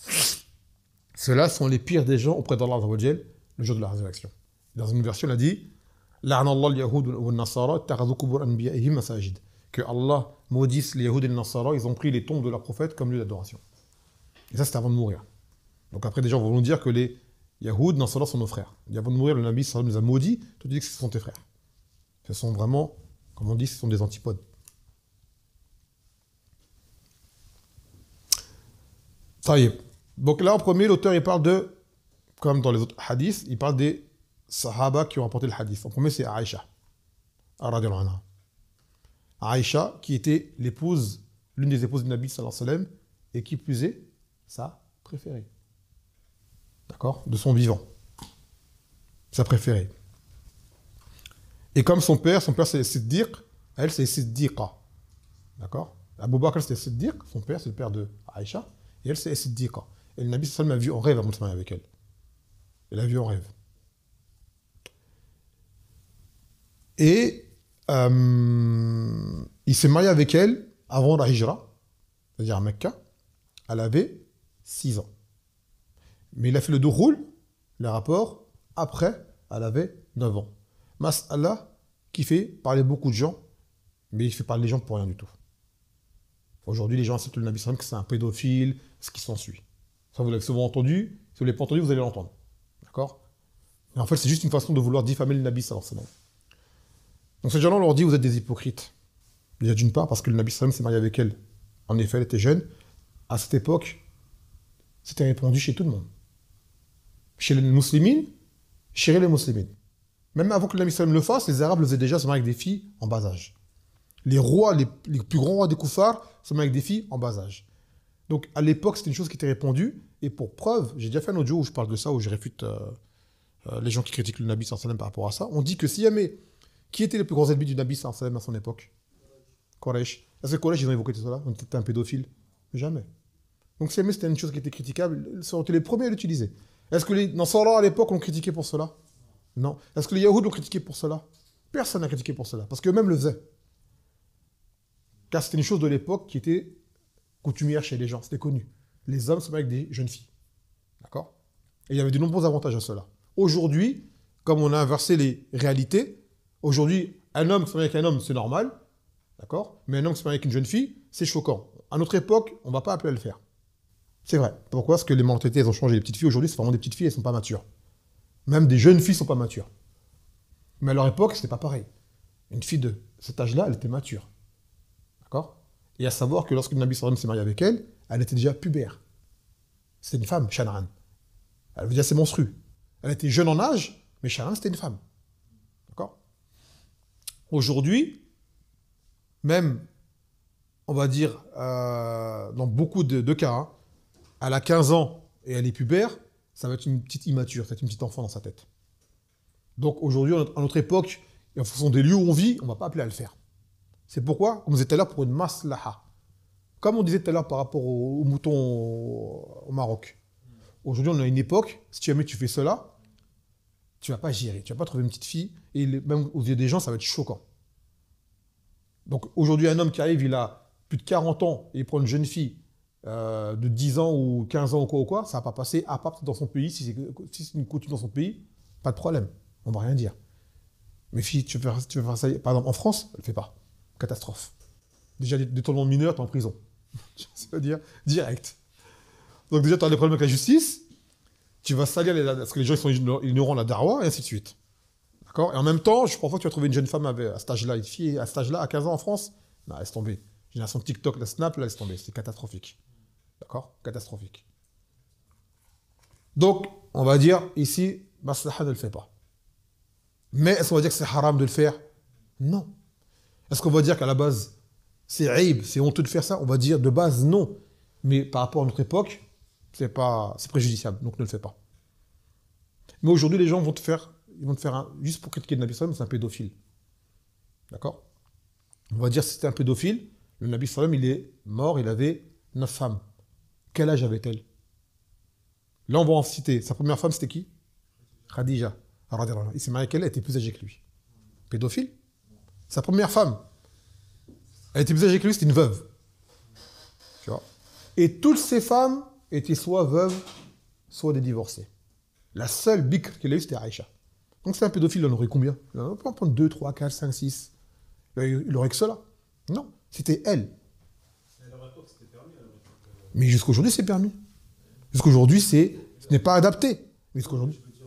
Ceux-là sont les pires des gens auprès d'Allah Azza wa Jal le jour de la résurrection. Dans une version, il a dit que Allah maudisse les Yahoud et les Nasara, ils ont pris les tombes de leurs prophètes comme lieu d'adoration. Et ça, c'était avant de mourir. Donc après, des gens vont nous dire que les Yahoud, Nasara sont nos frères. Et avant de mourir, le Nabi sallallahu alayhi wa sallam nous a maudit, tout dit que ce sont tes frères. Ce sont vraiment, comme on dit, ce sont des antipodes. Ça y est. Donc là, en premier, l'auteur, il parle de, comme dans les autres hadiths, il parle des sahaba qui ont rapporté le hadith. En premier, c'est Aïcha. Aïcha, qui était l'épouse, l'une des épouses du Nabi sallallahu alayhi wa sallam, et qui plus est, sa préférée. D'accord? De son vivant. Sa préférée. Et comme son père c'est Siddiq, elle c'est Siddiqa. D'accord? Abu Bakr c'était Siddiq, son père c'est le père de Aïcha, et elle c'est Siddiqa. Et le Nabi sallallahu alayhi wa sallam a vu en rêve avant de se marier avec elle. Il a vu en rêve. Et il s'est marié avec elle avant la Hijra, c'est-à-dire à Mecca. Elle avait 6 ans. Mais il a fait le douroul, le rapport, après, elle avait 9 ans. Mas'Allah, qui fait parler beaucoup de gens, mais il fait parler les gens pour rien du tout. Aujourd'hui, les gens acceptent le Nabi sallam que c'est un pédophile, ce qui s'ensuit. Ça, vous l'avez souvent entendu. Si vous ne l'avez pas entendu, vous allez l'entendre. D'accord? Mais en fait, c'est juste une façon de vouloir diffamer le Nabi sallam. Donc ces gens-là, on leur dit, vous êtes des hypocrites. Déjà d'une part, parce que le Nabi sallam s'est marié avec elle. En effet, elle était jeune. À cette époque, c'était répandu chez tout le monde. Chez les musulmans, chez les musulmans. Même avant que le Nabi sallam le fasse, les Arabes le faisaient déjà se marier avec des filles en bas âge. Les rois, les plus grands rois des koufars, se mariaient avec des filles en bas âge. Donc à l'époque, c'était une chose qui était répandue. Et pour preuve, j'ai déjà fait un audio où je parle de ça, où je réfute les gens qui critiquent le Nabi sallallahu alayhi wa sallam par rapport à ça. On dit que si jamais, qui était les plus grands ennemis du Nabi sallallahu alayhi wa sallam à son époque? Quraysh. Est-ce que Quraysh, ils ont évoqué tout cela? On était un pédophile? Jamais. Donc si jamais c'était une chose qui était critiquable, ils sont les premiers à l'utiliser. Est-ce que les Nasara à l'époque l'ont critiqué pour cela? Non. Est-ce que les Yahoud l'ont critiqué pour cela? Personne n'a critiqué pour cela, parce qu'eux-mêmes le faisaient. Car c'était une chose de l'époque qui était coutumière chez les gens, c'était connu. Les hommes se mariaient avec des jeunes filles. D'accord? Et il y avait de nombreux avantages à cela. Aujourd'hui, comme on a inversé les réalités, aujourd'hui, un homme se marie avec un homme, c'est normal. D'accord? Mais un homme se marie avec une jeune fille, c'est choquant. À notre époque, on ne va pas appeler à le faire. C'est vrai. Pourquoi? Parce que les mentalités, elles ont changé. Les petites filles, aujourd'hui, c'est vraiment des petites filles, elles ne sont pas matures. Même des jeunes filles ne sont pas matures. Mais à leur époque, ce n'était pas pareil. Une fille de cet âge-là, elle était mature. D'accord? Et à savoir que lorsque le Nabi sallallahu alayhi wa sallam s'est marié avec elle, elle était déjà pubère. C'était une femme, Shan'an. Elle veut dire c'est monstrueux. Elle était jeune en âge, mais Shan'an, c'était une femme. D'accord? Aujourd'hui, même, on va dire, dans beaucoup de cas, hein, elle a 15 ans et elle est pubère, ça va être une petite immature, ça va être une petite enfant dans sa tête. Donc aujourd'hui, à notre époque, et en fonction des lieux où on vit, on ne va pas appeler à le faire. C'est pourquoi, comme vous êtes là, pour une maslaha. Comme on disait tout à l'heure par rapport aux moutons au Maroc. Aujourd'hui, on a une époque, si jamais tu fais cela, tu ne vas pas gérer, tu ne vas pas trouver une petite fille, et même aux yeux des gens, ça va être choquant. Donc aujourd'hui, un homme qui arrive, il a plus de 40 ans, et il prend une jeune fille de 10 ans ou 15 ans ou quoi, ça ne va pas passer, à part dans son pays, si c'est une coutume dans son pays, pas de problème, on ne va rien dire. Mais fille, tu veux faire ça, par exemple en France, elle ne le fait pas. Catastrophe. Déjà, des tournements de mineurs, tu es en prison. Ça veut dire direct. Donc déjà, tu as des problèmes avec la justice, tu vas salir parce que les gens ils sont ignorants la darwa, et ainsi de suite. D'accord? Et en même temps, je pense pas que tu vas trouver une jeune femme à cet âge-là, une fille à cet âge-là, à 15 ans en France. Non, laisse tomber. Génération TikTok, la Snap, là, laisse tomber. C'est catastrophique. D'accord? Catastrophique. Donc, on va dire, ici, Maslaha ne le fait pas. Mais est-ce qu'on va dire que c'est haram de le faire? Non. Est-ce qu'on va dire qu'à la base, c'est aïb, c'est honteux de faire ça? On va dire de base, non. Mais par rapport à notre époque, c'est préjudiciable, donc ne le fais pas. Mais aujourd'hui, les gens vont te faire juste pour critiquer le Nabi Sallam, c'est un pédophile. D'accord? On va dire que c'était un pédophile, le Nabi Sallam, il est mort, il avait 9 femmes. Quel âge avait-elle? Là, on va en citer. Sa première femme, c'était qui? Khadija. Il s'est marié avec elle, elle était plus âgée que lui. Pédophile? Sa première femme, elle était plus âgée que lui, c'était une veuve. Tu vois? Et toutes ces femmes étaient soit veuves, soit des divorcées. La seule bikr qu'il a eue, c'était Aïcha. Donc c'est un pédophile, il en aurait combien? Il en aurait prendre 2, 3, 4, 5, 6. Il aurait que cela. Non, c'était elle. À leur époque, c'était permis. Mais jusqu'aujourd'hui, c'est permis. Jusqu'aujourd'hui, ce n'est pas adapté. Mais jusqu'aujourd'hui. Je veux dire,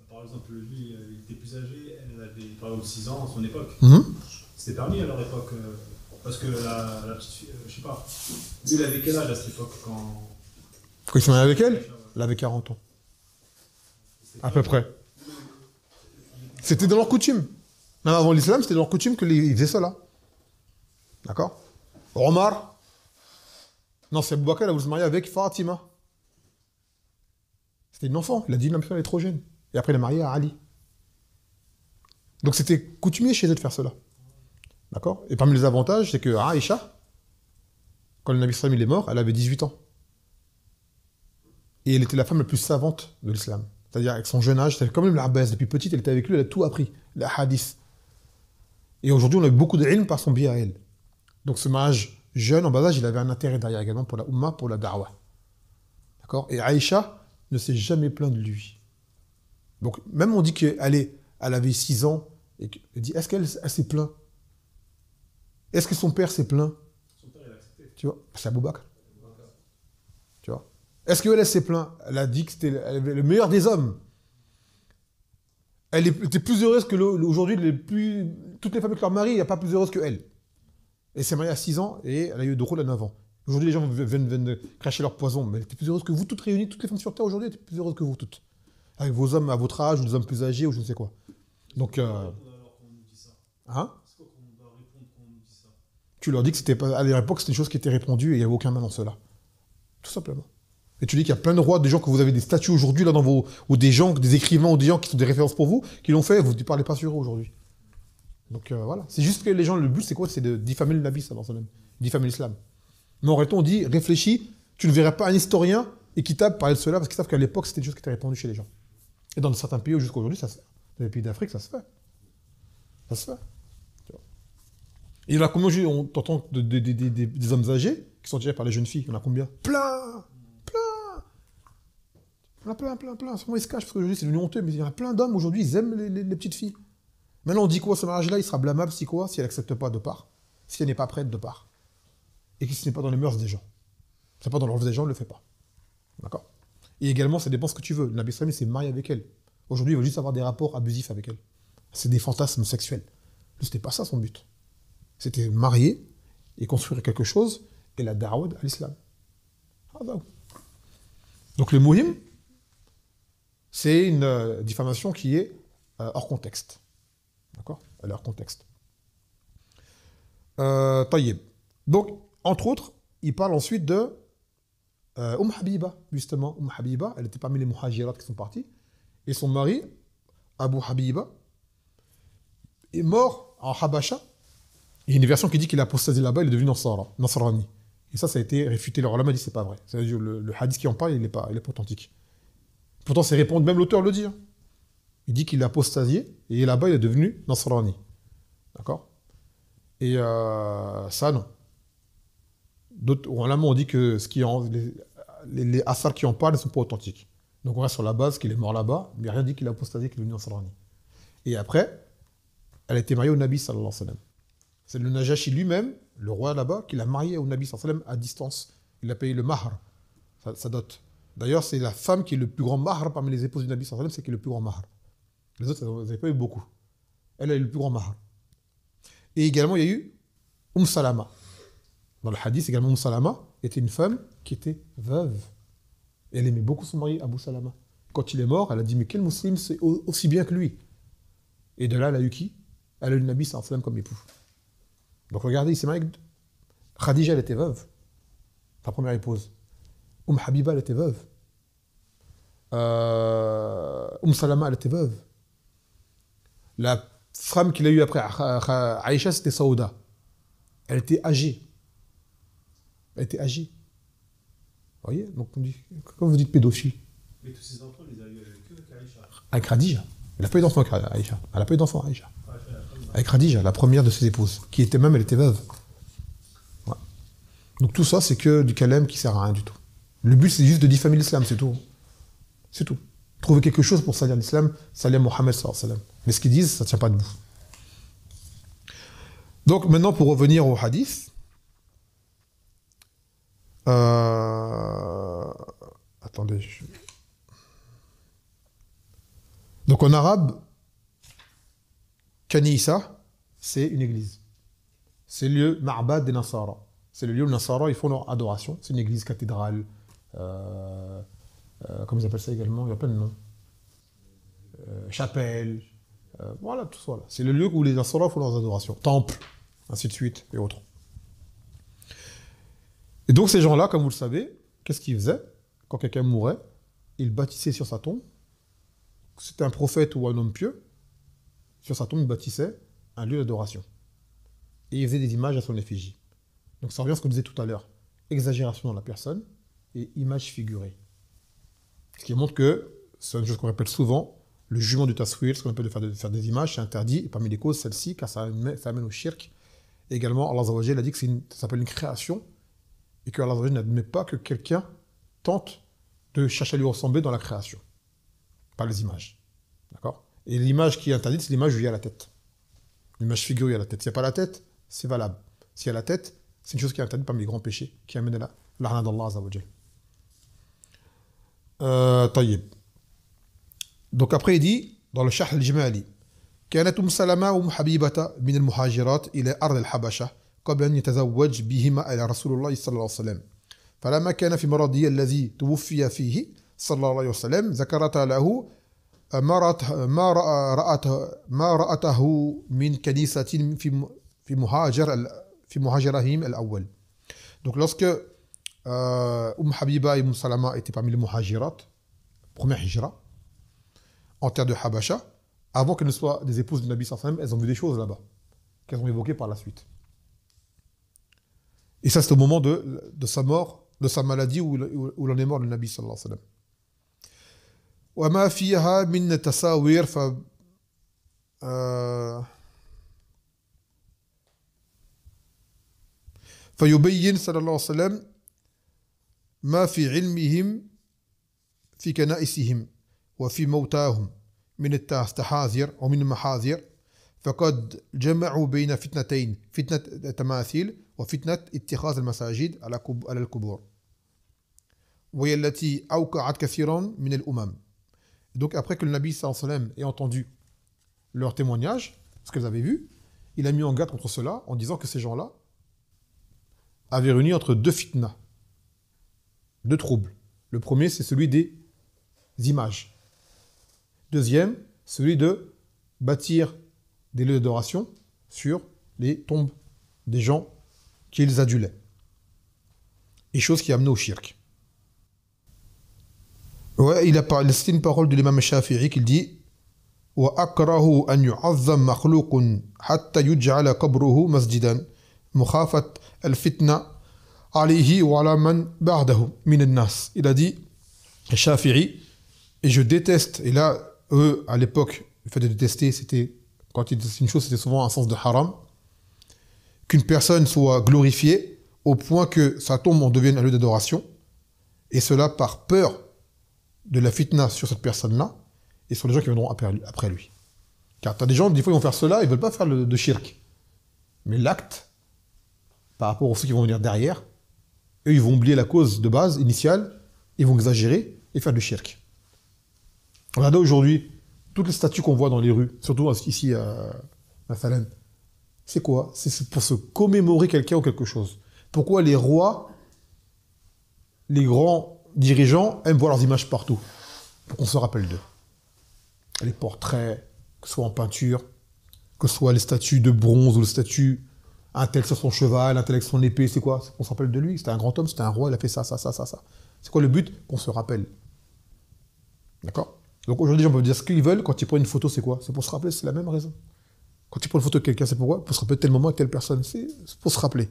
par exemple, lui, il était plus âgé, elle avait par exemple 6 ans à son époque. C'était permis à leur époque. Parce que la petite fille, je sais pas. Lui, il avait quel âge à cette époque quand il s'est marié avec elle? Elle avait 40 ans. À peu près. C'était dans leur coutume. Même avant l'islam, c'était dans leur coutume qu'ils faisaient cela. D'accord? Omar. Non, c'est Abou Bakr, il a voulu se marier avec Fatima. C'était une enfant. Il a dit, non, elle est trop jeune. Et après, il a marié à Ali. Donc, c'était coutumier chez eux de faire cela. D'accord? Et parmi les avantages, c'est que Aïcha, quand le Nabi Sallam il est mort, elle avait 18 ans. Et elle était la femme la plus savante de l'islam. C'est-à-dire, avec son jeune âge, c'était quand même l'Abbas. Depuis petite, elle était avec lui, elle a tout appris. Les hadiths. Et aujourd'hui, on a eu beaucoup d'ilm par son biais à elle. Donc, ce mariage jeune, en bas âge, il avait un intérêt derrière également pour la Ummah, pour la Da'wah. D'accord? Et Aïcha ne s'est jamais plaint de lui. Donc, même on dit qu'elle avait 6 ans, et elle dit, est-ce qu'elle s'est plaint? Est-ce que son père s'est plaint? son père il a accepté. Tu vois? C'est Abou Bakr. Tu vois? Est-ce qu'elle s'est plaint? Elle a dit que c'était le meilleur des hommes. Elle était plus heureuse que aujourd'hui, toutes les femmes avec leur mari, il n'y a pas plus heureuse qu'elle. Elle s'est mariée à 6 ans et elle a eu de rôle à 9 ans. Aujourd'hui, les gens viennent cracher leur poison, mais elle était plus heureuse que vous toutes réunies, toutes les femmes sur Terre aujourd'hui étaient plus heureuses que vous toutes. Avec vos hommes à votre âge, ou des hommes plus âgés, ou je ne sais quoi. Donc, Alors qu'on nous dit ça. hein? C'est quoi qu'on doit répondre quand on nous dit ça? Tu leur dis que c'était pas, à l'époque, c'était une chose qui était répandue et il n'y avait aucun mal dans cela. Tout simplement. Et tu dis qu'il y a plein de rois, des gens que vous avez des statues aujourd'hui, là, ou des gens, des écrivains, ou des gens qui sont des références pour vous, qui l'ont fait, vous ne parlez pas sur eux aujourd'hui. Donc voilà. C'est juste que les gens, le but, c'est quoi? C'est de diffamer le Nabi, diffamer l'islam. Mais en réalité, on dit, réfléchis, tu ne verras pas un historien équitable parler de cela, parce qu'ils savent qu'à l'époque, c'était une chose qui était répandue chez les gens. Et dans certains pays, jusqu'à aujourd'hui, ça se fait. Dans les pays d'Afrique, ça se fait. Ça se fait. Tu vois. Et là, combien on t'entend des hommes âgés qui sont tirés par les jeunes filles? Il y en a combien? Plein. Il y en a plein. Souvent, ils se cachent parce qu'aujourd'hui, c'est devenu honteux, mais il y en a plein d'hommes aujourd'hui, ils aiment les petites filles. Maintenant, on dit quoi? Ce mariage-là, il sera blâmable si quoi? Si elle n'accepte pas de part. Si elle n'est pas prête de part. Et que ce n'est pas dans les mœurs des gens. Ce n'est pas dans l'ordre des gens, ne le fait pas. D'accord? Et également, ça dépend ce que tu veux. Le Nabi Sallam, il s'est marié avec elle. Aujourd'hui, il veut juste avoir des rapports abusifs avec elle. C'est des fantasmes sexuels. Ce n'était pas ça son but. C'était marier et construire quelque chose et la da'wah à l'islam. Donc le muhim, c'est une diffamation qui est hors contexte. D'accord? Elle est hors contexte. Taïeb. Donc, entre autres, il parle ensuite de Habiba, justement. Habiba, elle était parmi les muhajirat qui sont partis. Et son mari, Abu Habiba, est mort en Habasha. Il y a une version qui dit qu'il a apostasé là-bas, il est devenu Nasrani. Et ça a été réfuté. Le ulama dit c'est pas vrai. C'est-à-dire le hadith qui en parle, il n'est pas authentique. Pourtant, c'est répondu, même l'auteur le dit. Hein. Il dit qu'il a apostasié et là-bas, il est devenu Nasrani. D'accord? Et ça, non. D'autres ulama ont dit que les asars qui en parlent ne sont pas authentiques. Donc on reste sur la base qu'il est mort là-bas, mais il n'y a rien dit qu'il a apostasié, qu'il est devenu Nasrani. Et après, elle a été mariée au Nabi sallallahu alayhi wa sallam. C'est le Najashi lui-même, le roi là-bas, qui l'a mariée au Nabi sallallahu alayhi wa sallam à distance. Il a payé le mahr, sa dot. D'ailleurs, c'est la femme qui est le plus grand mahr parmi les épouses du Nabi sallallahu alayhi wa sallam, c'est qui est le plus grand mahr. Les autres, vous n'avez pas eu beaucoup. Elle a eu le plus grand mahr. Et également, il y a eu Salama. Dans le hadith, également, Salama était une femme qui était veuve. Et elle aimait beaucoup son mari, Abu Salama. Quand il est mort, elle a dit, mais quel musulman c'est aussi bien que lui? Et de là, elle a eu qui? Elle a eu le Nabi sallallahu alayhi wa sallam comme époux. Donc regardez, il s'est marié avec Khadija, elle était veuve. Sa première épouse. Habiba, elle était veuve. Salama, elle était veuve. La femme qu'il a eue après Aïcha, c'était Saouda. Elle était âgée. Elle était âgée. Vous voyez? Donc on dit, quand vous dites pédophile. Mais tous ces enfants, les a eu avec eux, avec Aïcha. Avec Khadija. Elle n'a pas eu d'enfant avec Aïcha. Elle n'a pas eu d'enfant Aïcha. Avec Khadija, la première de ses épouses, qui était même, elle était veuve. Ouais. Donc tout ça, c'est que du kalem qui sert à rien du tout. Le but, c'est juste de diffamer l'islam, c'est tout. C'est tout. Trouver quelque chose pour salir l'islam, salir Mohammed sallallahu alayhi wa sallam. Mais ce qu'ils disent, ça ne tient pas debout. Donc maintenant, pour revenir au hadith, attendez. Donc en arabe, Kanisa, c'est une église. C'est le lieu Ma'bad des Nasara. C'est le lieu où les Nasara ils font leur adoration. C'est une église cathédrale. Comment ils appellent ça également? Il y a plein de noms. Chapelle. Voilà, tout ça. Là. C'est le lieu où les Nasara font leurs adorations. Temple, ainsi de suite, et autres. Et donc ces gens-là, comme vous le savez, qu'est-ce qu'ils faisaient? Quand quelqu'un mourait, ils bâtissaient sur sa tombe. C'était un prophète ou un homme pieux. Sur sa tombe, il bâtissait un lieu d'adoration. Et il faisait des images à son effigie. Donc ça revient à ce qu'on disait tout à l'heure. Exagération dans la personne et image figurée. Ce qui montre que, c'est une chose qu'on répète souvent, le jugement du taswir, ce qu'on appelle de faire des images, c'est interdit. Et parmi les causes, celle-ci, car ça amène au shirk. Et également, Allah Azza wa Jalla a dit que ça s'appelle une création et que Allah Azza wa Jalla n'admet pas que quelqu'un tente de chercher à lui ressembler dans la création. Pas les images. D'accord? Et l'image qui est interdite, c'est l'image où il y a la tête. L'image figurée à la tête. S'il n'y a pas la tête, c'est valable. S'il y a la tête, c'est une chose qui est interdite parmi les grands péchés, qui amène à la la'na d'Allah Azza wa Jal. Tayyib. Donc après, il dit, dans le Sharh al-Jimali, كانت سلمة وحبيبة من المهاجرات إلى أرض الحبشة قبل أن يتزوج بهما إلى رسول الله صلى الله عليه وسلم فلما كان في مرضه الذي توفي فيه صلى الله عليه وسلم ذكرت له ما رأته من كنيسة في مهاجرهم الأول. Donc lorsque Habiba et Salama étaient parmi les muhajirat, première hijra, en terre de Habasha, avant qu'elles ne soient des épouses du Nabi sallallahu alayhi wa sallam, elles ont vu des choses là-bas, qu'elles ont évoquées par la suite. Et ça, c'est au moment de sa mort, de sa maladie, où il en est mort, le Nabi sallallahu alayhi wa sallam. وما فيها من تساوير فيبين صلى الله عليه وسلم ما في علمهم في كنائسهم وفي موتاهم من التحاذير ومن المحاذير فقد جمعوا بين فتنتين فتنة التماثيل وفتنة اتخاذ المساجد على القبور وهي التي أوقعت كثيرا من الأمم. Donc après que le Nabi sallallahu alayhi wa sallam ait entendu leur témoignage, ce qu'elles avaient vu, il a mis en garde contre cela en disant que ces gens-là avaient réuni entre deux fitnas, deux troubles. Le premier, c'est celui des images. Deuxième, celui de bâtir des lieux d'adoration sur les tombes des gens qu'ils adulaient. Et chose qui a amené au shirk. Ouais, c'était une parole de l'imam Shafi'i qui dit وأكره أن يعظم مخلوق حتى يجعل قبره مسجدا مخافة الفتنة عليه وعلى من بعده من الناس. Il a dit, Shafi'i, et je déteste, et là, eux, à l'époque, le fait de détester, c'était, quand ils disaient une chose, c'était souvent un sens de haram, qu'une personne soit glorifiée au point que sa tombe en devienne un lieu d'adoration, et cela par peur de la fitna sur cette personne-là, et sur les gens qui viendront après lui. Car tu as des gens, des fois, ils vont faire cela, ils ne veulent pas faire de shirk. Mais l'acte, par rapport aux ceux qui vont venir derrière, eux, ils vont oublier la cause de base, initiale, ils vont exagérer et faire du shirk. Regardez aujourd'hui, toutes les statues qu'on voit dans les rues, surtout ici à Falen, c'est quoi? C'est pour se commémorer quelqu'un ou quelque chose. Pourquoi les rois, les grands dirigeants aiment voir leurs images partout? Pour qu'on se rappelle d'eux. Les portraits, que ce soit en peinture, que ce soit les statues de bronze ou les statues, un tel sur son cheval, un tel avec son épée, c'est quoi? C'est qu'on se rappelle de lui. C'était un grand homme, c'était un roi, il a fait ça. C'est quoi le but? Qu'on se rappelle. D'accord? Donc aujourd'hui, les gens peuvent dire ce qu'ils veulent. Quand ils prennent une photo, c'est quoi? C'est pour se rappeler, c'est la même raison. Quand ils prennent une photo de quelqu'un, c'est pourquoi? Pour se rappeler de tel moment avec telle personne. C'est pour se rappeler.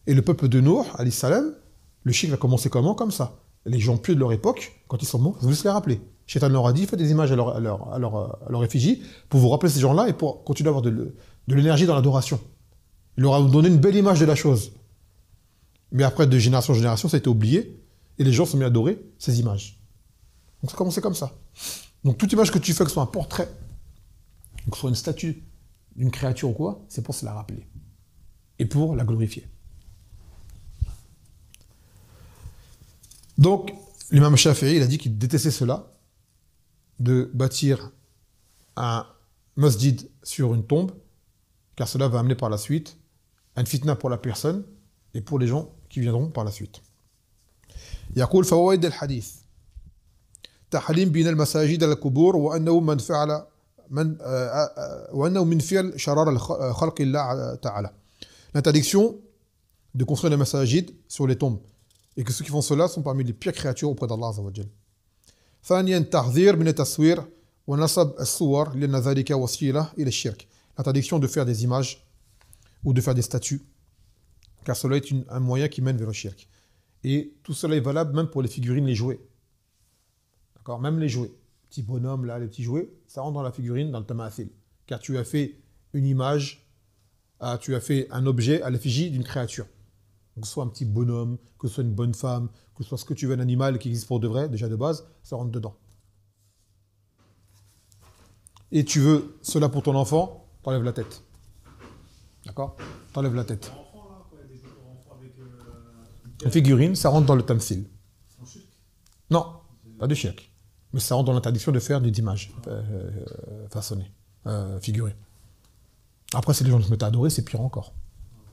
Et le peuple de Nour, alayhi salam, le shirk a commencé comment? Comme ça. Les gens pieux de leur époque, quand ils sont morts, ils voulaient se les rappeler. Shaitan leur a dit, faites des images à leur effigie pour vous rappeler ces gens-là et pour continuer à avoir de l'énergie dans l'adoration. Il leur a donné une belle image de la chose. Mais après, de génération en génération, ça a été oublié et les gens se sont mis à adorer ces images. Donc ça a commencé comme ça. Donc toute image que tu fais, que ce soit un portrait, que ce soit une statue d'une créature ou quoi, c'est pour se la rappeler et pour la glorifier. Donc, l'imam Shafi'i, il a dit qu'il détestait cela, de bâtir un masjid sur une tombe, car cela va amener par la suite un fitna pour la personne et pour les gens qui viendront par la suite. يقول فوائد الحديث تحريم بناء المساجد على القبور وأنه من فعل شرار خلق الله تعالى. L'interdiction de construire des masajid sur les tombes et que ceux qui font cela sont parmi les pires créatures auprès d'Allah Azza wa Jal. ثانيا تحذير من التصوير ونصب الصور لأن ذلك وسيلة إلى الشرك. L'interdiction de faire des images ou de faire des statues, car cela est un moyen qui mène vers le shirk. Et tout cela est valable même pour les figurines, les jouets. D'accord? Même les jouets. Petits bonhommes là, les petits jouets, ça rentre dans la figurine, dans le tamathil. Car tu as fait une image, tu as fait un objet à l'effigie d'une créature. Que ce soit un petit bonhomme, que ce soit une bonne femme, que ce soit ce que tu veux, un animal qui existe pour de vrai, déjà de base, ça rentre dedans. Et tu veux cela pour ton enfant, t'enlèves la tête. D'accord? T'enlèves la tête. Une figurine, ça rentre dans le tamthil. Non, pas de shirk. Mais ça rentre dans l'interdiction de faire des images façonnées, figurées. Après, si les gens se mettent à adorer, c'est pire encore.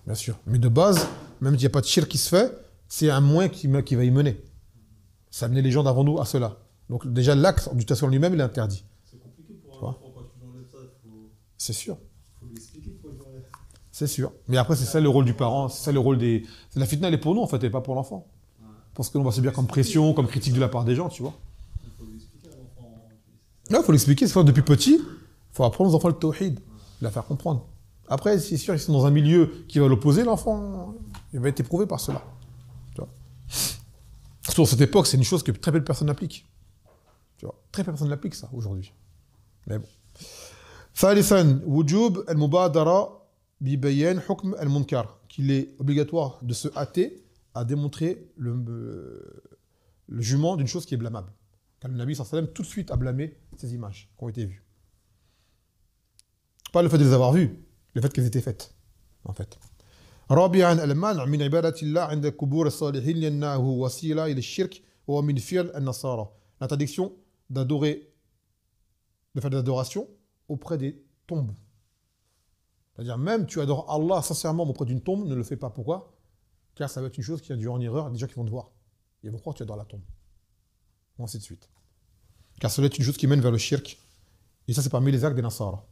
Bien sûr. Mais de base, même s'il n'y a pas de shirk qui se fait, c'est un moyen qui va y mener. Ça a amené les gens d'avant nous à cela. Donc déjà, l'acte du tasawwur lui-même, il est interdit. C'est compliqué pour un enfant quand tu enlèves ça. C'est sûr. Il faut lui expliquer pourquoi il enlève. C'est sûr. Mais après, c'est ça le rôle du parent, c'est ça le rôle des... La fitna, elle est pour nous, en fait, et pas pour l'enfant. Parce que l'on va subir comme pression, comme critique de la part des gens, tu vois. Il faut lui expliquer à l'enfant. Là, il faut l'expliquer. C'est depuis petit, il faut apprendre aux enfants le tawhid, la faire comprendre. Après, c'est sûr qu'ils sont dans un milieu qui va l'opposer, l'enfant, il va être éprouvé par cela. Tu vois. Surtout à cette époque, c'est une chose que très peu de personnes appliquent. Tu vois. Très peu de personnes l'appliquent, ça, aujourd'hui. Mais bon. ثالثا وجوب المبادرة ببيان حكم المنكر, qu'il est obligatoire de se hâter à démontrer le jugement d'une chose qui est blâmable. Car le Nabi sallallahu alayhi wa sallam tout de suite a blâmé ces images qui ont été vues. Pas le fait de les avoir vues, le fait qu'elles étaient faites, en fait. رابعا المنع من عبادة الله عند قبور الصالحين لأنه وسيلة إلى الشرك ومن فعل النصارى. L'interdiction d'adorer, de faire des adorations auprès des tombes. C'est-à-dire même tu adores Allah sincèrement auprès d'une tombe, ne le fais pas. Pourquoi? Car ça va être une chose qui induira en erreur des gens qui vont te voir. Ils vont croire que tu adores la tombe. Et ainsi de suite. Car cela est une chose qui mène vers le shirk. Et ça c'est parmi les actes des Nasara.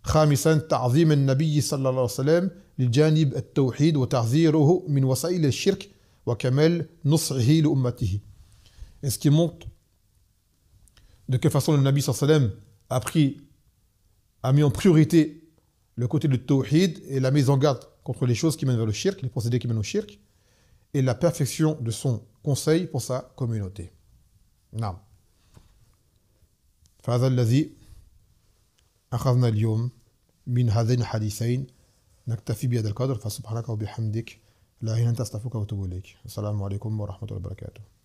خامسا تعظيم النبي صلى الله عليه وسلم لجانب التوحيد وتحذيره من وسائل الشرك وكمال نصحه لأمته. Et ce qui montre de quelle façon le Nabi صلى الله عليه وسلم a pris a mis en priorité le côté du tawhid et la mise en garde contre les choses qui mènent vers le shirk, les procédés qui mènent au shirk, et la perfection de son conseil pour sa communauté. نعم. فهذا الذي أخذنا اليوم من هذين الحديثين. نكتفي بهذا القدر، فسبحانك وبحمدك لا إله إلا أنت أستغفرك وأتوب إليك. السلام عليكم ورحمة الله وبركاته.